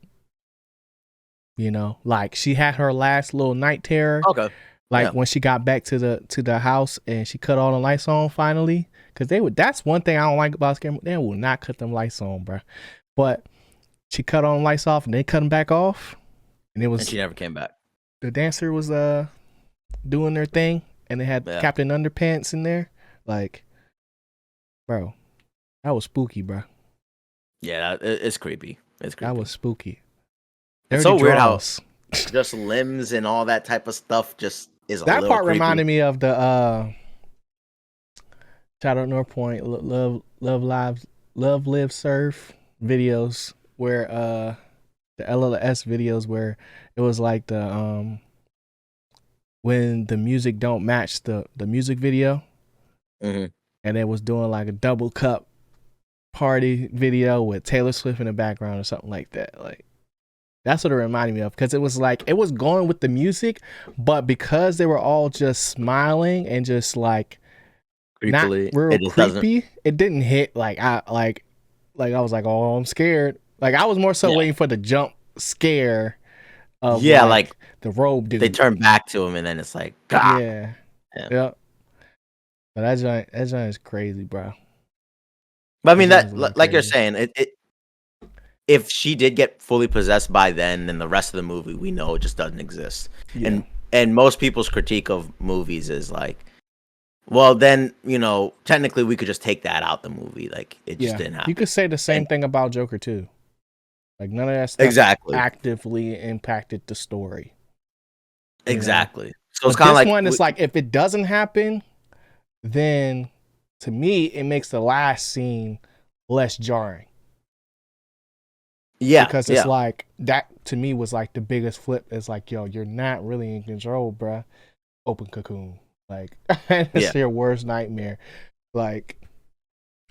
You know, like she had her last little night terror, Okay. Like Yeah. when she got back to the house and she cut all the lights on finally, because they would. That's one thing I don't like about scary. They will not cut them lights on, bro. But she cut all the lights off and they cut them back off, and it And was she never came back. the dancer was doing their thing, and they had Yeah. Captain Underpants in there. Like, bro, that was spooky, bro. Yeah, it's creepy. It's creepy. That was spooky. It's Dirty so weird how draws. just limbs and all that type of stuff just is a That little part creepy. reminded me of the Shout out North Point, Love Live Surf videos where the LLS videos where it was like the when the music don't match the music video, Mhm. and it was doing like a double cup party video with Taylor Swift in the background or something like that. Like that's what it reminded me of, because it was like it was going with the music, but because they were all just smiling and just like not Creepily, real it just doesn't. creepy, it didn't hit like I was like, oh, I'm scared. Like I was more so Yeah. waiting for the jump scare of Yeah, like the robe dude. they turn back to him, and then it's like, Gah! Yeah. Yeah. Yep. But that joint is crazy, bro. But I mean That joint is that, a little like you're crazy. saying, it if she did get fully possessed by then the rest of the movie we know it just doesn't exist. Yeah. And most people's critique of movies is like, well, then technically we could just take that out the movie, like it just didn't happen. You could say the same And- thing about Joker too. Like none of that stuff Exactly. actively impacted the story. You know? Exactly. So it's But kind of this like one is like, if it doesn't happen, then to me it makes the last scene less jarring. yeah, Because it's like that to me was like the biggest flip. It's like, yo, you're not really in control, bruh. Open cocoon. Like it's your worst nightmare. Like,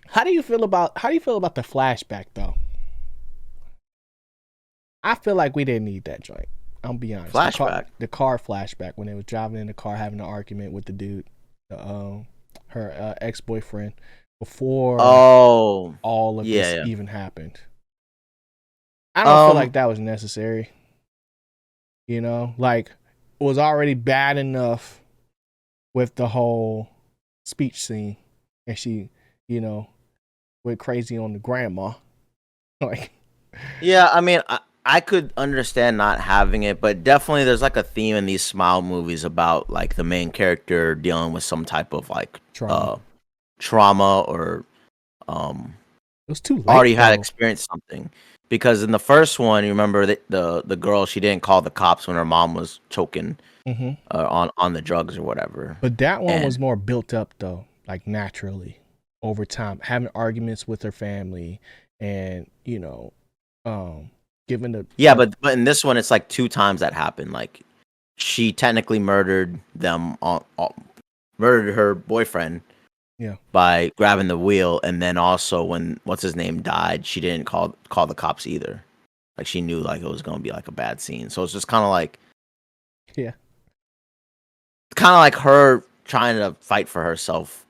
how do you feel about the flashback though? I feel like we didn't need that joint. I'll be honest. Flashback. The car flashback when they was driving in the car having an argument with the dude, her ex-boyfriend, before all of this even happened. I don't feel like that was necessary. You know, like it was already bad enough with the whole speech scene, and she, went crazy on the grandma. Like, yeah, I mean, I could understand not having it, but definitely there's like a theme in these Smile movies about like the main character dealing with some type of like trauma or it was too late. Already had experienced something. Because in the first one, you remember the girl, she didn't call the cops when her mom was choking on the drugs or whatever. But that one was more built up though, like naturally over time, having arguments with her family, and given the but in this one, it's like 2 times that happened. Like she technically murdered them, murdered her boyfriend. Yeah. By grabbing the wheel, and then also when what's his name died, she didn't call the cops either. Like she knew like it was gonna be like a bad scene. So it's just kind of like, her trying to fight for herself,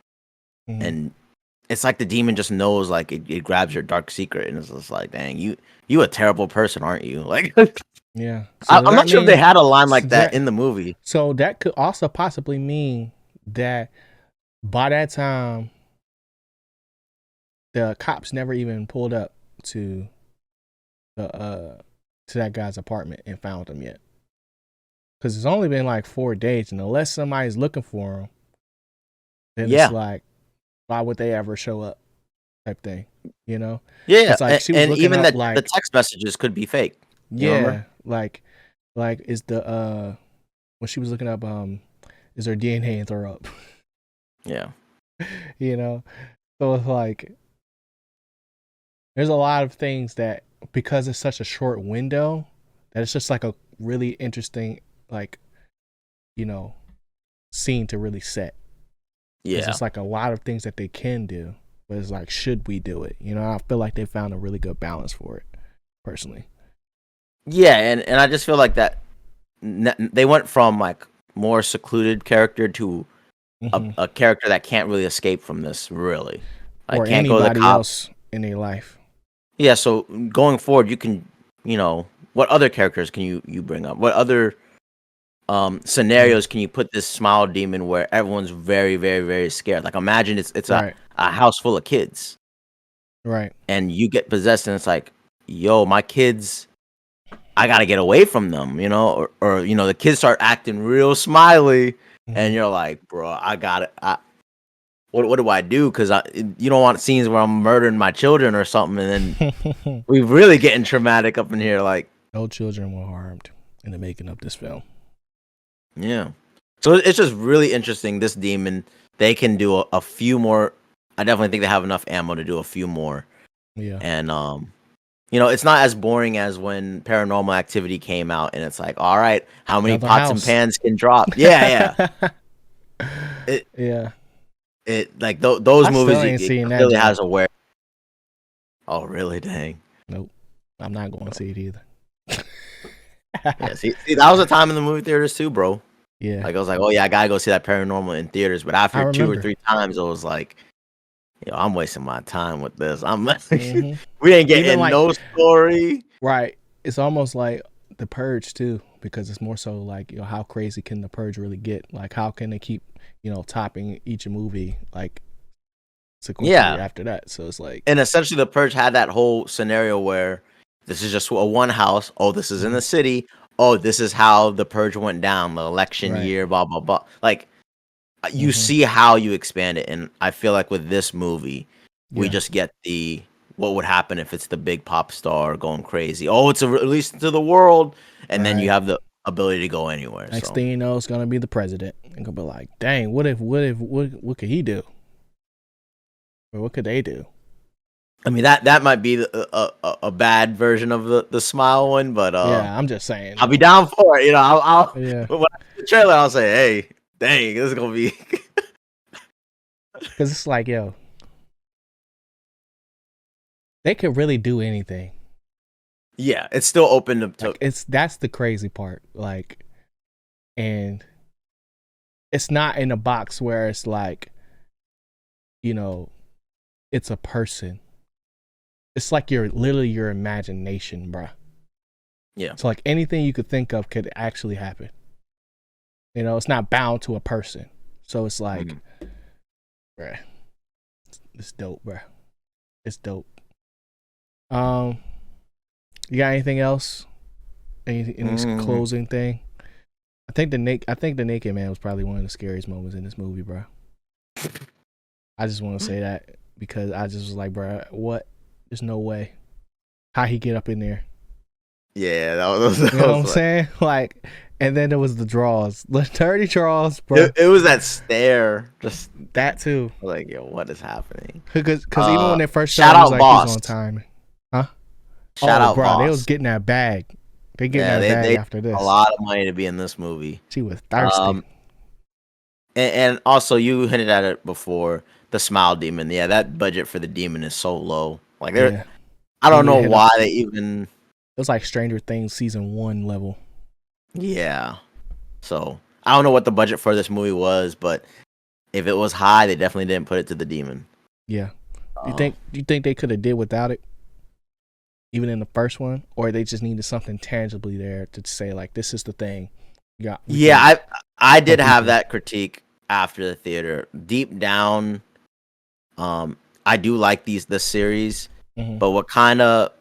and it's like the demon just knows like it grabs your dark secret, and it's just like, dang, you a terrible person, aren't you? Like, yeah. So I'm not sure if they had a line like that in the movie. So that could also possibly mean that. By that time, the cops never even pulled up to that guy's apartment and found him yet. Because it's only been like 4 days, and unless somebody's looking for him, then it's like, why would they ever show up? Type thing, you know? Yeah, it's like she was and even up, the text messages could be fake. Remember? like is the when she was looking up, is there DNA in throw up? Yeah. So it's like there's a lot of things that, because it's such a short window, that it's just like a really interesting scene to really set. Yeah. It's like a lot of things that they can do, but it's like, should we do it? I feel like they found a really good balance for it, personally. Yeah, and I just feel like that they went from like more secluded character to a character that can't really escape from this, really. Like, or can't anybody go to the cops else in their life. Yeah, so going forward, you can, what other characters can you bring up? What other scenarios can you put this smile demon where everyone's very, very, very scared? Like imagine it's Right. a house full of kids Right. and you get possessed and it's like, yo, my kids, I gotta get away from them, or the kids start acting real smiley and Mhm. you're like, bro, what do I do? Because you don't want scenes where I'm murdering my children or something, and then we really getting traumatic up in here. Like, No children were harmed in the making of this film. yeah. So it's just really interesting. This demon, they can do a few more. I definitely think they have enough ammo to do a few more. Yeah. And it's not as boring as when Paranormal Activity came out, and it's like, all right, how many Another pots and house. pans can drop? Yeah, yeah. It Yeah. it like those I still movies, ain't it seen that really has joint. a wear. Oh, really? Dang. Nope. I'm not going to see it either. Yeah, see, that was a time in the movie theaters too, bro. Yeah. Like I was like, oh yeah, I gotta go see that Paranormal in theaters. But I after two or remember. three times, it was like, I'm wasting my time with this. I'm like, Hmm. we ain't Even getting like, no story. right. It's almost like The Purge too, because it's more so like, how crazy can The Purge really get? Like, how can they keep, topping each movie like sequentially Yeah, after that? So it's like, and essentially, the Purge had that whole scenario where this is just a one house. Oh, this is in mhm, the city. Oh, this is how the Purge went down. The election right. year, blah blah blah. Like you Hmm. see how you expand it, and I feel like with this movie, we Yeah. just get the what would happen if it's the big pop star going crazy. Oh, it's a release into the world, and then you Right. have the ability to go anywhere. Next So thing you know, it's gonna be the president, and gonna be like, dang, what could he do? Or what could they do? I mean that might be a bad version of the smile one, but Yeah, I'm just saying, I'll be down for it. I'll yeah, when I see the trailer, I'll say, hey, dang, this is gonna be. because it's like, yo, they could really do anything. Yeah, it's still open to Like, that's the crazy part. Like, and it's not in a box where it's like, you know, it's a person. It's like literally your imagination, bruh. yeah. So like anything you could think of could actually happen. It's not bound to a person. So it's like, Mhm. bruh, it's dope, bruh. It's dope. Um, you got anything else? Any Mm. closing thing? I think the Naked Man was probably one of the scariest moments in this movie, bro. I just want to say that because I just was like, bro, what? There's no way. How he get up in there? Yeah, that You know what was I'm like saying? Like, and then there was the draws, the dirty draws, bro. it was that stare. Just That too, like, yo, what is happening? because even when they first showed Shout him, he was out like, he's Boss. on time, huh? Shout Oh, out bro, they was Boss. getting that bag. They getting Yeah, that bag they after a this. lot of money to be in this movie. She was thirsty. Um, and also you hinted at it before. The Smile Demon. Yeah, that budget for the demon is so low. Like Yeah, I they don't need to know hit up. why It they even. was like Stranger Things season 1 level. Yeah. So I don't know what the budget for this movie was, but if it was high, they definitely didn't put it to the demon. Yeah. Do you Uh, think do you think they could have did without it, even in the first one, or they just needed something tangibly there to say like, this is the thing? Yeah, we yeah, can I did tell have people. that critique after the theater. Deep down, I do like the series, Hmm. but what kind of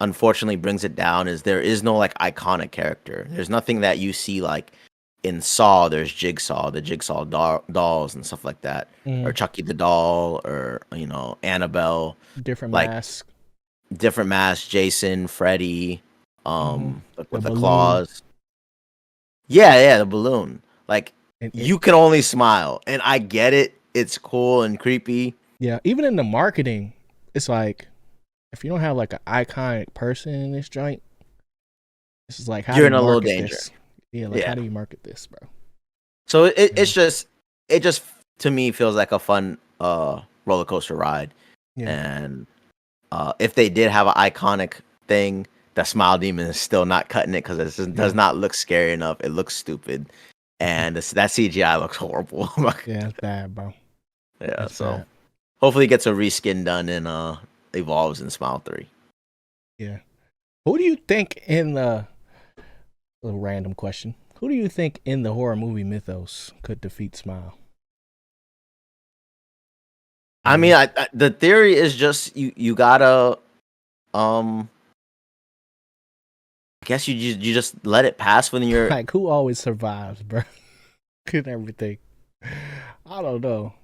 unfortunately brings it down is there is no like iconic character. There's nothing that you see like in Saw. There's Jigsaw, the Jigsaw dolls and stuff like that, or Hmm. Chucky the doll, or Annabelle. Different Like masks. different masks, Jason, Freddy, Hmm. like The with the balloon. claws. Yeah, yeah, the balloon. Like And it, you can only smile, and I get it. It's cool and creepy. yeah, even in the marketing, it's like if you don't have like an iconic person in this joint, this is like, how do You're in you a little market danger. this? Yeah, like how Yeah. do you market this, bro? So Yeah, it just to me feels like a fun roller coaster ride. yeah, And if they did have an iconic thing, the Smile Demon is still not cutting it because it just does yeah, not look scary enough. It looks stupid, and that CGI looks horrible. yeah. It's bad, bro. Yeah, It's so bad. hopefully it gets a reskin done and evolves in Smile 3. Yeah. Who do you think in the little random question? Who do you think in the horror movie mythos could defeat Smile? I mean, the theory is just you gotta I guess you just let it pass when you're. Like who always survives, bro? And everything. I don't know.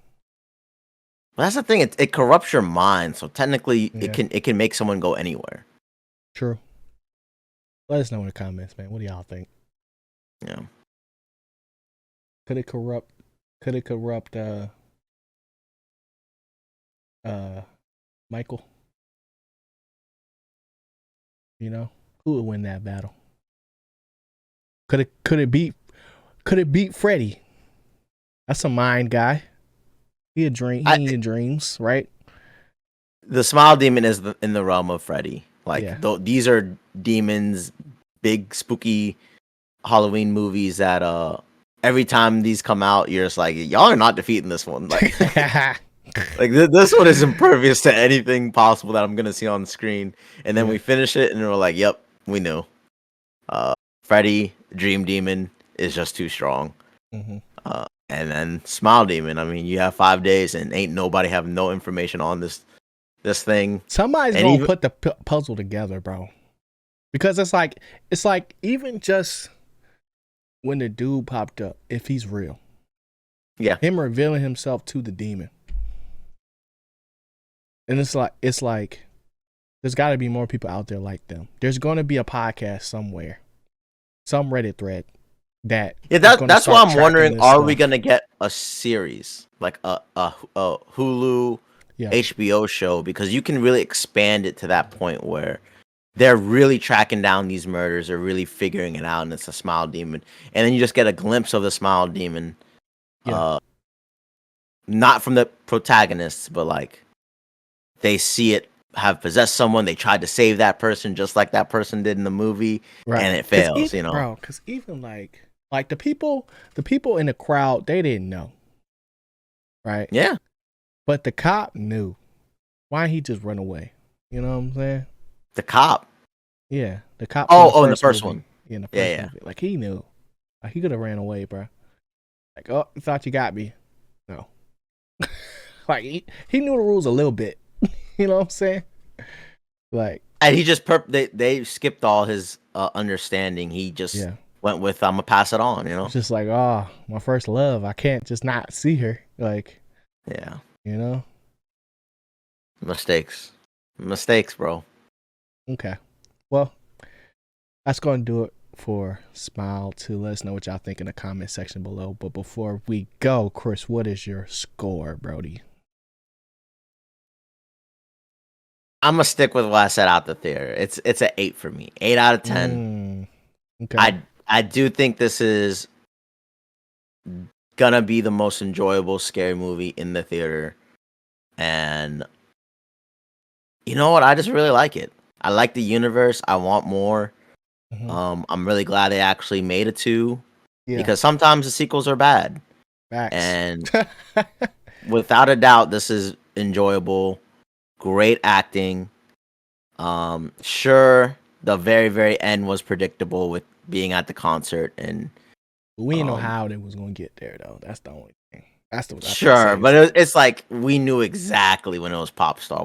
But that's the thing. It corrupts your mind. So technically, Yeah. it can make someone go anywhere. True. Let us know in the comments, man. What do y'all think? Yeah. Could it corrupt? Could it corrupt? Michael. You know who would win that battle? Could it beat Freddy? That's a mind guy. He in dreams, right? The Smile Demon is in the realm of Freddy. Like these are demons, big spooky Halloween movies that every time these come out, you're just like, y'all are not defeating this one. Like, like this one is impervious to anything possible that I'm gonna see on the screen. And then we finish it, and we're like, yep, we knew. Freddy, Dream Demon is just too strong. Mm-hmm. And then Smile Demon. I mean, you have 5 days, and ain't nobody have no information on this thing. Somebody's gonna put the puzzle together, bro. Because it's like even just when the dude popped up, if he's real, him revealing himself to the demon, and it's like there's got to be more people out there like them. There's going to be a podcast somewhere, some Reddit thread that's why I'm wondering, are we gonna get a series like a Hulu HBO show, because you can really expand it to that point where they're really tracking down these murders, they're really figuring it out, and it's a Smile Demon, and then you just get a glimpse of the Smile Demon, not from the protagonists, but like they see it have possessed someone, they tried to save that person just like that person did in the movie, and it fails, you know, bro. Because even like the people in the crowd, they didn't know, right? Yeah, but the cop knew. Why didn't he just run away? You know what I'm saying? The cop. Yeah, the cop. In the first one. In the first movie. Like he knew. Like he could have ran away, bro. Like, oh, you thought you got me? No. Like he knew the rules a little bit. You know what I'm saying? Like, and he just they skipped all his understanding. He just went with, I'm gonna pass it on. You know, it's just like, oh, my first love. I can't just not see her. Like, you know, mistakes, bro. Okay, well, that's gonna do it for Smile 2. Let us know what y'all think in the comment section below. But before we go, Chris, what is your score, Brody? I'm gonna stick with what I said out the theater. It's an 8 for me. 8 out of 10. Okay. I do think this is gonna be the most enjoyable scary movie in the theater, and you know what? I just really like it. I like the universe. I want more. Mm-hmm. I'm really glad they actually made a 2, because sometimes the sequels are bad. Facts. And without a doubt, this is enjoyable. Great acting. Sure, the very, very end was predictable with being at the concert, and we didn't know how they was gonna get there though. That's the only thing. Sure, but it's like we knew exactly when it was Popstar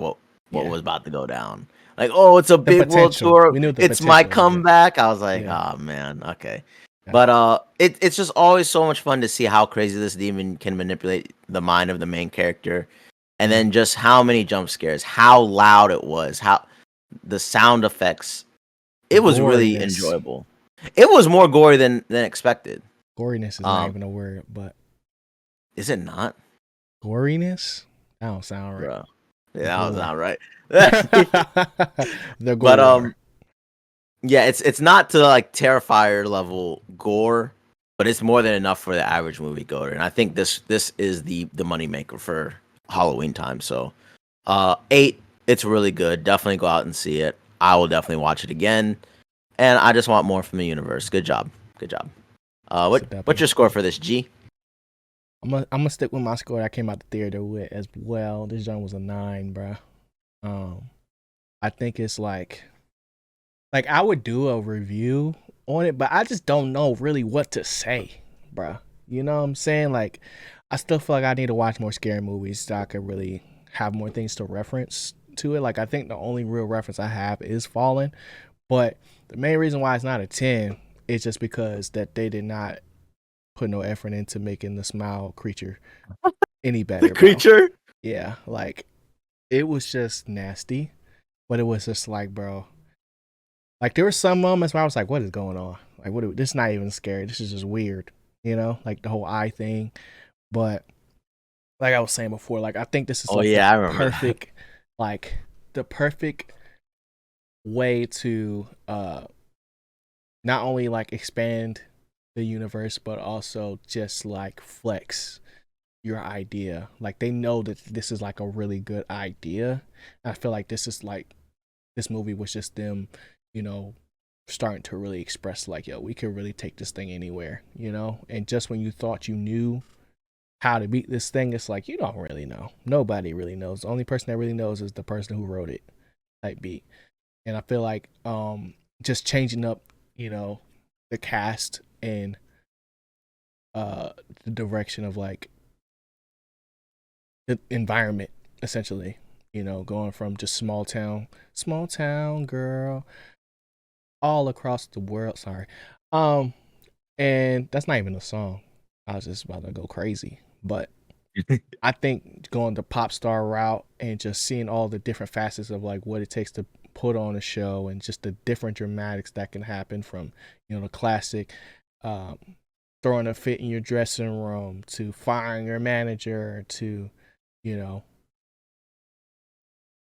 what was about to go down. Like, oh, it's a big world tour. It's my comeback. I was like, oh man, okay. Yeah. But it's just always so much fun to see how crazy this demon can manipulate the mind of the main character. And then just how many jump scares, how loud it was, how the sound effects. It was really enjoyable. It was more gory than expected. Goriness is not even a word, but is it not? Goriness? That don't sound right. Bro. Yeah, that was not right. But yeah, it's not to like Terrifier level gore, but it's more than enough for the average movie goer. And I think this is the moneymaker for Halloween time. So 8, it's really good. Definitely go out and see it. I will definitely watch it again. And I just want more from the universe. Good job. What's your score for this, G? I'm gonna stick with my score I came out the theater with as well. This joint was a 9, bro. I think it's like I would do a review on it, but I just don't know really what to say, bruh. You know what I'm saying? Like, I still feel like I need to watch more scary movies so I could really have more things to reference to it. Like, I think the only real reference I have is Fallen, but the main reason why it's not a 10 is just because that they did not put no effort into making the smile creature any The better, bro. creature. Yeah, like it was just nasty, but it was just like, bro, like there were some moments where I was like, what is going on? Like, this is not even scary. This is just weird, you know, like the whole eye thing. But like I was saying before, like I think this is Oh like yeah, I remember that. like the perfect way to not only like expand the universe, but also just like flex your idea. Like they know that this is like a really good idea. I feel like this is like this movie was just them, you know, starting to really express like, yo, we can really take this thing anywhere, you know? And just when you thought you knew how to beat this thing, it's like you don't really know. Nobody really knows. The only person that really knows is the person who wrote it, type beat. And I feel like just changing up, you know, the cast and the direction of like the environment essentially, you know, going from just small town girl all across the world. Sorry. Um, and that's not even a song. I was just about to go crazy. But I think going the pop star route and just seeing all the different facets of like what it takes to put on a show and just the different dramatics that can happen from, you know, the classic um, throwing a fit in your dressing room to firing your manager to, you know,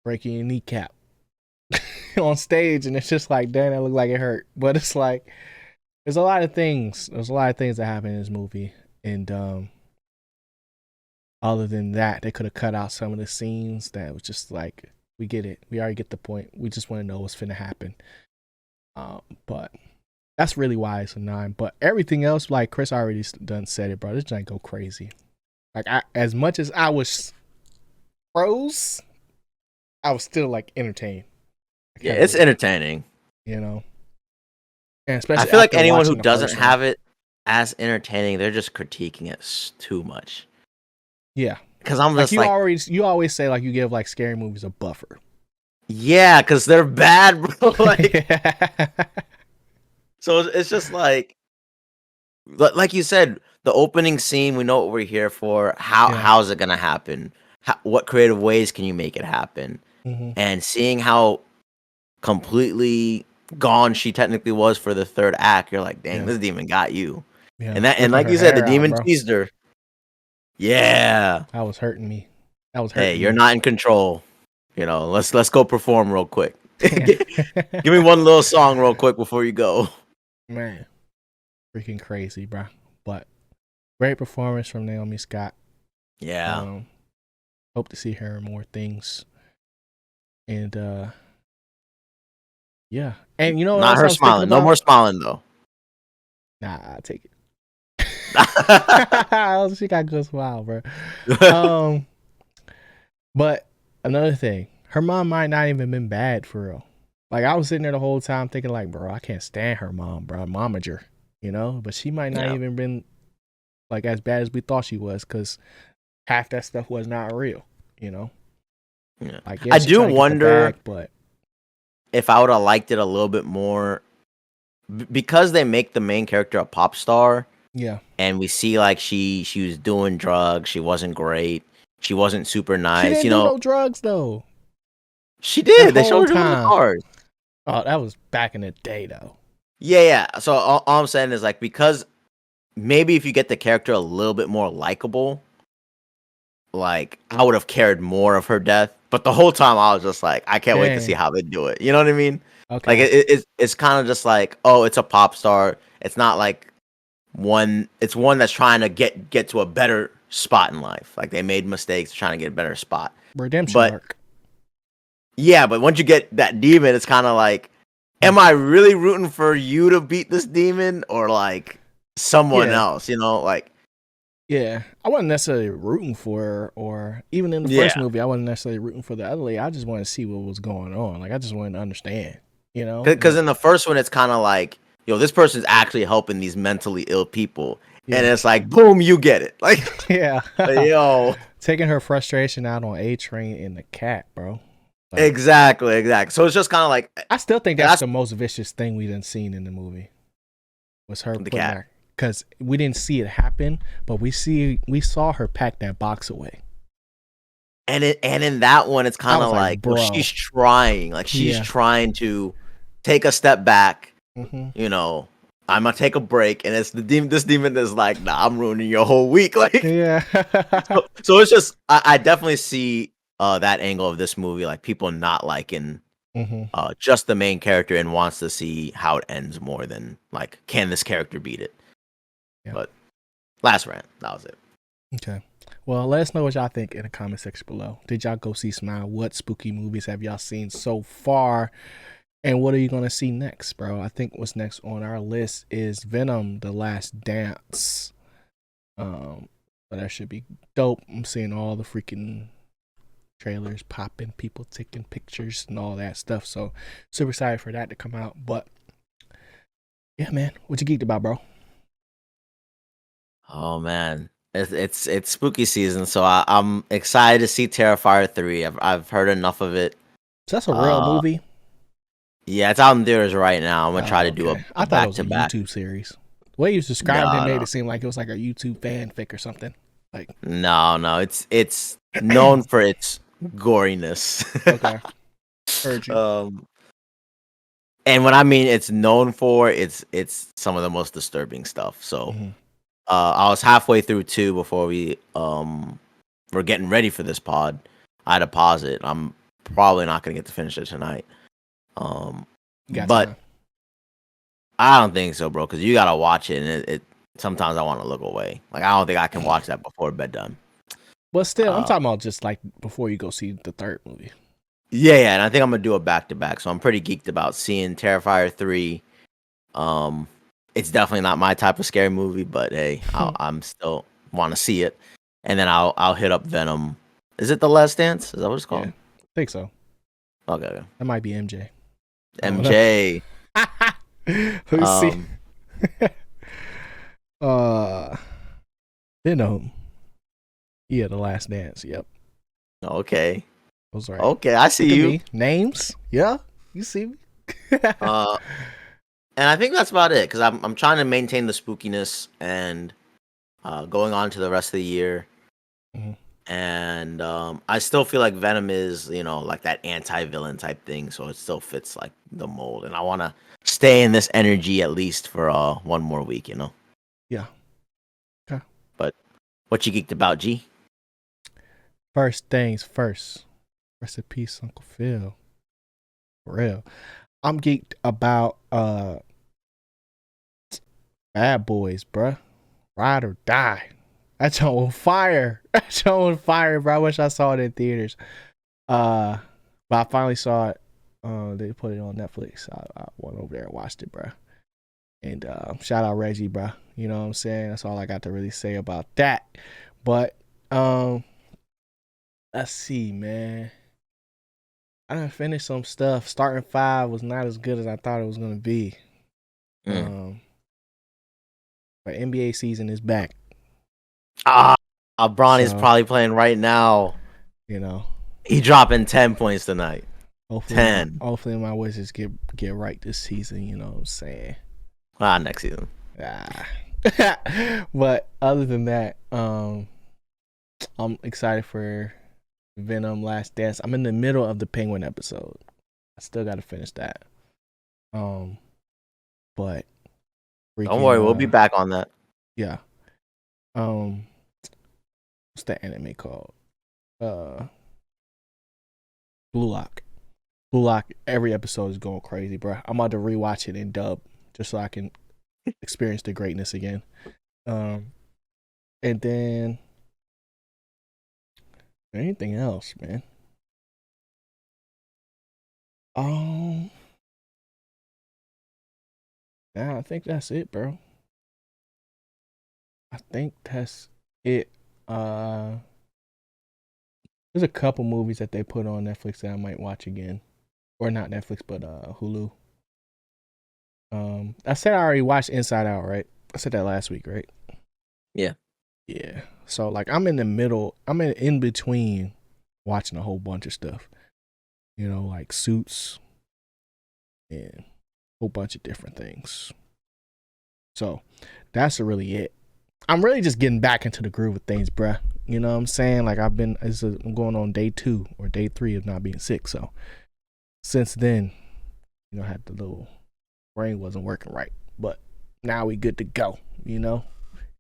breaking your kneecap on stage. And it's just like, damn, that looked like it hurt. But it's like, there's a lot of things. There's a lot of things that happen in this movie. And other than that, they could have cut out some of the scenes that was just like, we get it. We already get the point. We just want to know what's finna happen. But that's really why it's a 9. But everything else, like Chris already done said it, bro. This giant go crazy. Like as much as I was froze, I was still like entertained. I Yeah, kind of it's was, entertaining. you know, and I especially feel like after anyone who watching the doesn't first one. have it as entertaining, they're just critiquing it too much. Yeah, Because I'm like just like, you always say like you give like scary movies a buffer. yeah, because they're bad, bro. Like, Yeah. so it's just like you said, the opening scene. We know what we're here for. Yeah. How's it gonna happen? What creative ways can you make it happen? Mm-hmm. And seeing how completely gone she technically was for the third act, you're like, dang, Yeah. this demon got you. Yeah. And Ripping like her you said, the hair out, demon bro. teased her. Yeah. That was hurting me. That was Hey, hurting you're me. not in control. You know, let's go perform real quick. Yeah. Give me one little song real quick before you go. Man, freaking crazy, bro. But great performance from Naomi Scott. Yeah. Um, hope to see her in more things. And yeah. And you know what Not else her I was thinking smiling. No more about? smiling though. Nah, I'll take it. She got a good smile, bro. Um, but another thing, her mom might not even been bad for real. Like I was sitting there the whole time thinking, like, bro, I can't stand her mom, bro, momager, you know. But she might not Yeah. even been like as bad as we thought she was, because half that stuff was not real, you know. Yeah. Like yeah, I she do trying to get the wonder bag, but if I would have liked it a little bit more because they make the main character a pop star yeah, and we see like she was doing drugs, she wasn't great, she wasn't super she nice, didn't do no drugs though she that did. They whole showed her doing the time. cars. Oh, that was back in the day though. Yeah, yeah. So all I'm saying is like because maybe if you get the character a little bit more likable, like I would have cared more of her death. But the whole time I was just like, I can't wait to see Dang. how they do it. You know what I mean? Like Okay. it's kind of just like, oh, it's a pop star. It's not like one. It's one that's trying to get to a better spot in life. Like they made mistakes trying to get a better spot. Redemption But arc. yeah, but once you get that demon, it's kind of like, Hmm. am I really rooting for you to beat this demon or like someone Yeah. else? You know, like Yeah, I wasn't necessarily rooting for her, or even in the first yeah. movie, I wasn't necessarily rooting for the other lady. I just wanted to see what was going on. Like, I just wanted to understand, you know? Because in the first one, it's kind of like, yo, this person's actually helping these mentally ill people. And Yeah. it's like, boom, you get it. Like, Yeah. yo, Taking her frustration out on A Train and the cat, bro. Like, exactly. So it's just kind of like, I still think and that's that's the most vicious thing we done seen in the movie. Was her the putting cat. that, because we didn't see it happen, but we saw her pack that box away. And in that one, it's I kind was of like, like, yo, bro. she's Yeah. trying to take a step back. Mm-hmm. You know, I'm gonna take a break, and it's the demon. This demon is like, nah, I'm ruining your whole week. Like, Yeah. so it's just, I definitely see that angle of this movie, like people not liking Mm-hmm. just the main character and wants to see how it ends more than like, can this character beat it? Yeah. But last rant, that was it. Okay. Well, let us know what y'all think in the comment section below. Did y'all go see Smile? What spooky movies have y'all seen so far? And what are you gonna see next, bro? I think what's next on our list is Venom: The Last Dance. But that should be dope. I'm seeing all the freaking trailers popping, people taking pictures and all that stuff. So super excited for that to come out. But yeah, man, what you geeked about, bro? Oh man, it's spooky season, so I'm excited to see Terrifier 3. I've heard enough of it. So that's a real Uh, movie. yeah, it's out in theaters right now. I'm gonna try Oh, to do okay. a I thought it back was a to back. YouTube series. The way you described it No, made no, it seem like it was like a YouTube fanfic or something. Like, no. It's known for its goriness. okay, heard you. um, and what I mean it's known for, it's some of the most disturbing stuff. So, Mm-hmm. I was halfway through two before we were getting ready for this pod. I had to pause it. I'm probably not gonna get to finish it tonight. You got But time. I don't think so, bro. Because you gotta watch it, and it sometimes I want to look away. Like, I don't think I can watch that before bedtime. But still, I'm Uh, talking about just like before you go see the third movie. yeah, and I think I'm gonna do a back to back. So I'm pretty geeked about seeing Terrifier 3. Um, it's definitely not my type of scary movie, but hey, I'm still want to see it. And then I'll hit up Venom. Is it The Last Dance? Is that what it's Yeah, called? think so. Okay. That might be MJ. I don't know. MJ. Let me see. Um, uh, Venom. Yeah, The Last Dance. Yep, okay. I was right. Okay, I see Look at you. me. Names. Yeah, you see me. Uh, and I think that's about it because I'm trying to maintain the spookiness and going on to the rest of the year. Mhm. And I still feel like Venom is, like that anti-villain type thing, so it still fits like the mold. And I want to stay in this energy at least for one more week. Yeah. Okay. But what you geeked about, G? First things first. Rest in peace, Uncle Phil. For real. I'm geeked about Bad Boys, bruh. Ride or Die. That joint on fire. That joint on fire, bro. I wish I saw it in theaters. But I finally saw it. They put it on Netflix. I went over there and watched it, bro. And shout out Reggie, bro. You know what I'm saying? That's all I got to really say about that. But let's see, man. I done finished some stuff. Starting 5 was not as good as I thought it was gonna be. Mm. But NBA season is back. Ah, Bronny's So, probably playing right now. you know, He dropping 10 points tonight. hopefully 10. my wishes get right this season, you know what I'm saying? Next season. Ah. But other than that, I'm excited for Venom Last Dance. I'm in the middle of the Penguin episode. I still got to finish that. But Don't freaking worry, we'll be back on that. yeah. What's that anime called? Blue Lock. Blue Lock. Every episode is going crazy, bro. I'm about to rewatch it in dub just so I can experience the greatness again. And then anything else, man? Yeah, I think that's it, bro. I think that's it. There's a couple movies that they put on Netflix that I might watch again, or not Netflix, but Hulu. I said I already watched Inside Out, right? I said that last week, right? Yeah. Yeah. So like I'm in the middle, I'm in between watching a whole bunch of stuff. You know, like Suits and a whole bunch of different things. So that's really it. I'm really just getting back into the groove of things, bruh. You know what I'm saying? Like I'm going on day 2 or day 3 of not being sick. So since then, you know, I had the little brain wasn't working right. But now we good to go, you know?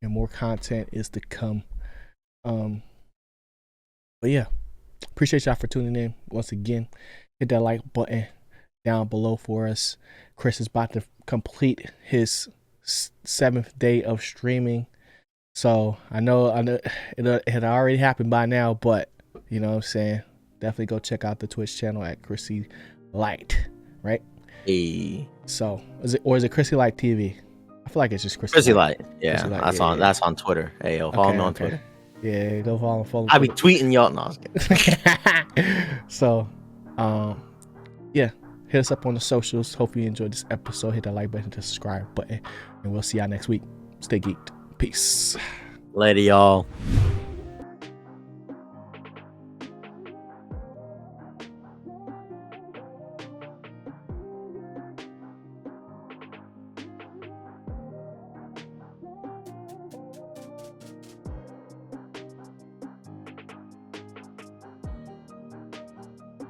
And more content is to come. But yeah, appreciate y'all for tuning in once again. Hit that like button down below for us. Chris is about to complete his 7th day of streaming. So I know it had already happened by now, but you know what I'm saying? Definitely go check out the Twitch channel at ChrisyLite, right? Hey. So is it ChrisyLite TV? I feel like it's just ChrisyLite. Yeah, ChrisyLite, that's on Twitter. Hey, yo, follow me on okay. Twitter. Yeah, go follow. I be tweeting y'all. No, I was kidding. So, yeah, hit us up on the socials. Hope you enjoyed this episode. Hit that like button, the subscribe button, and we'll see y'all next week. Stay geeked. Peace. Later, y'all.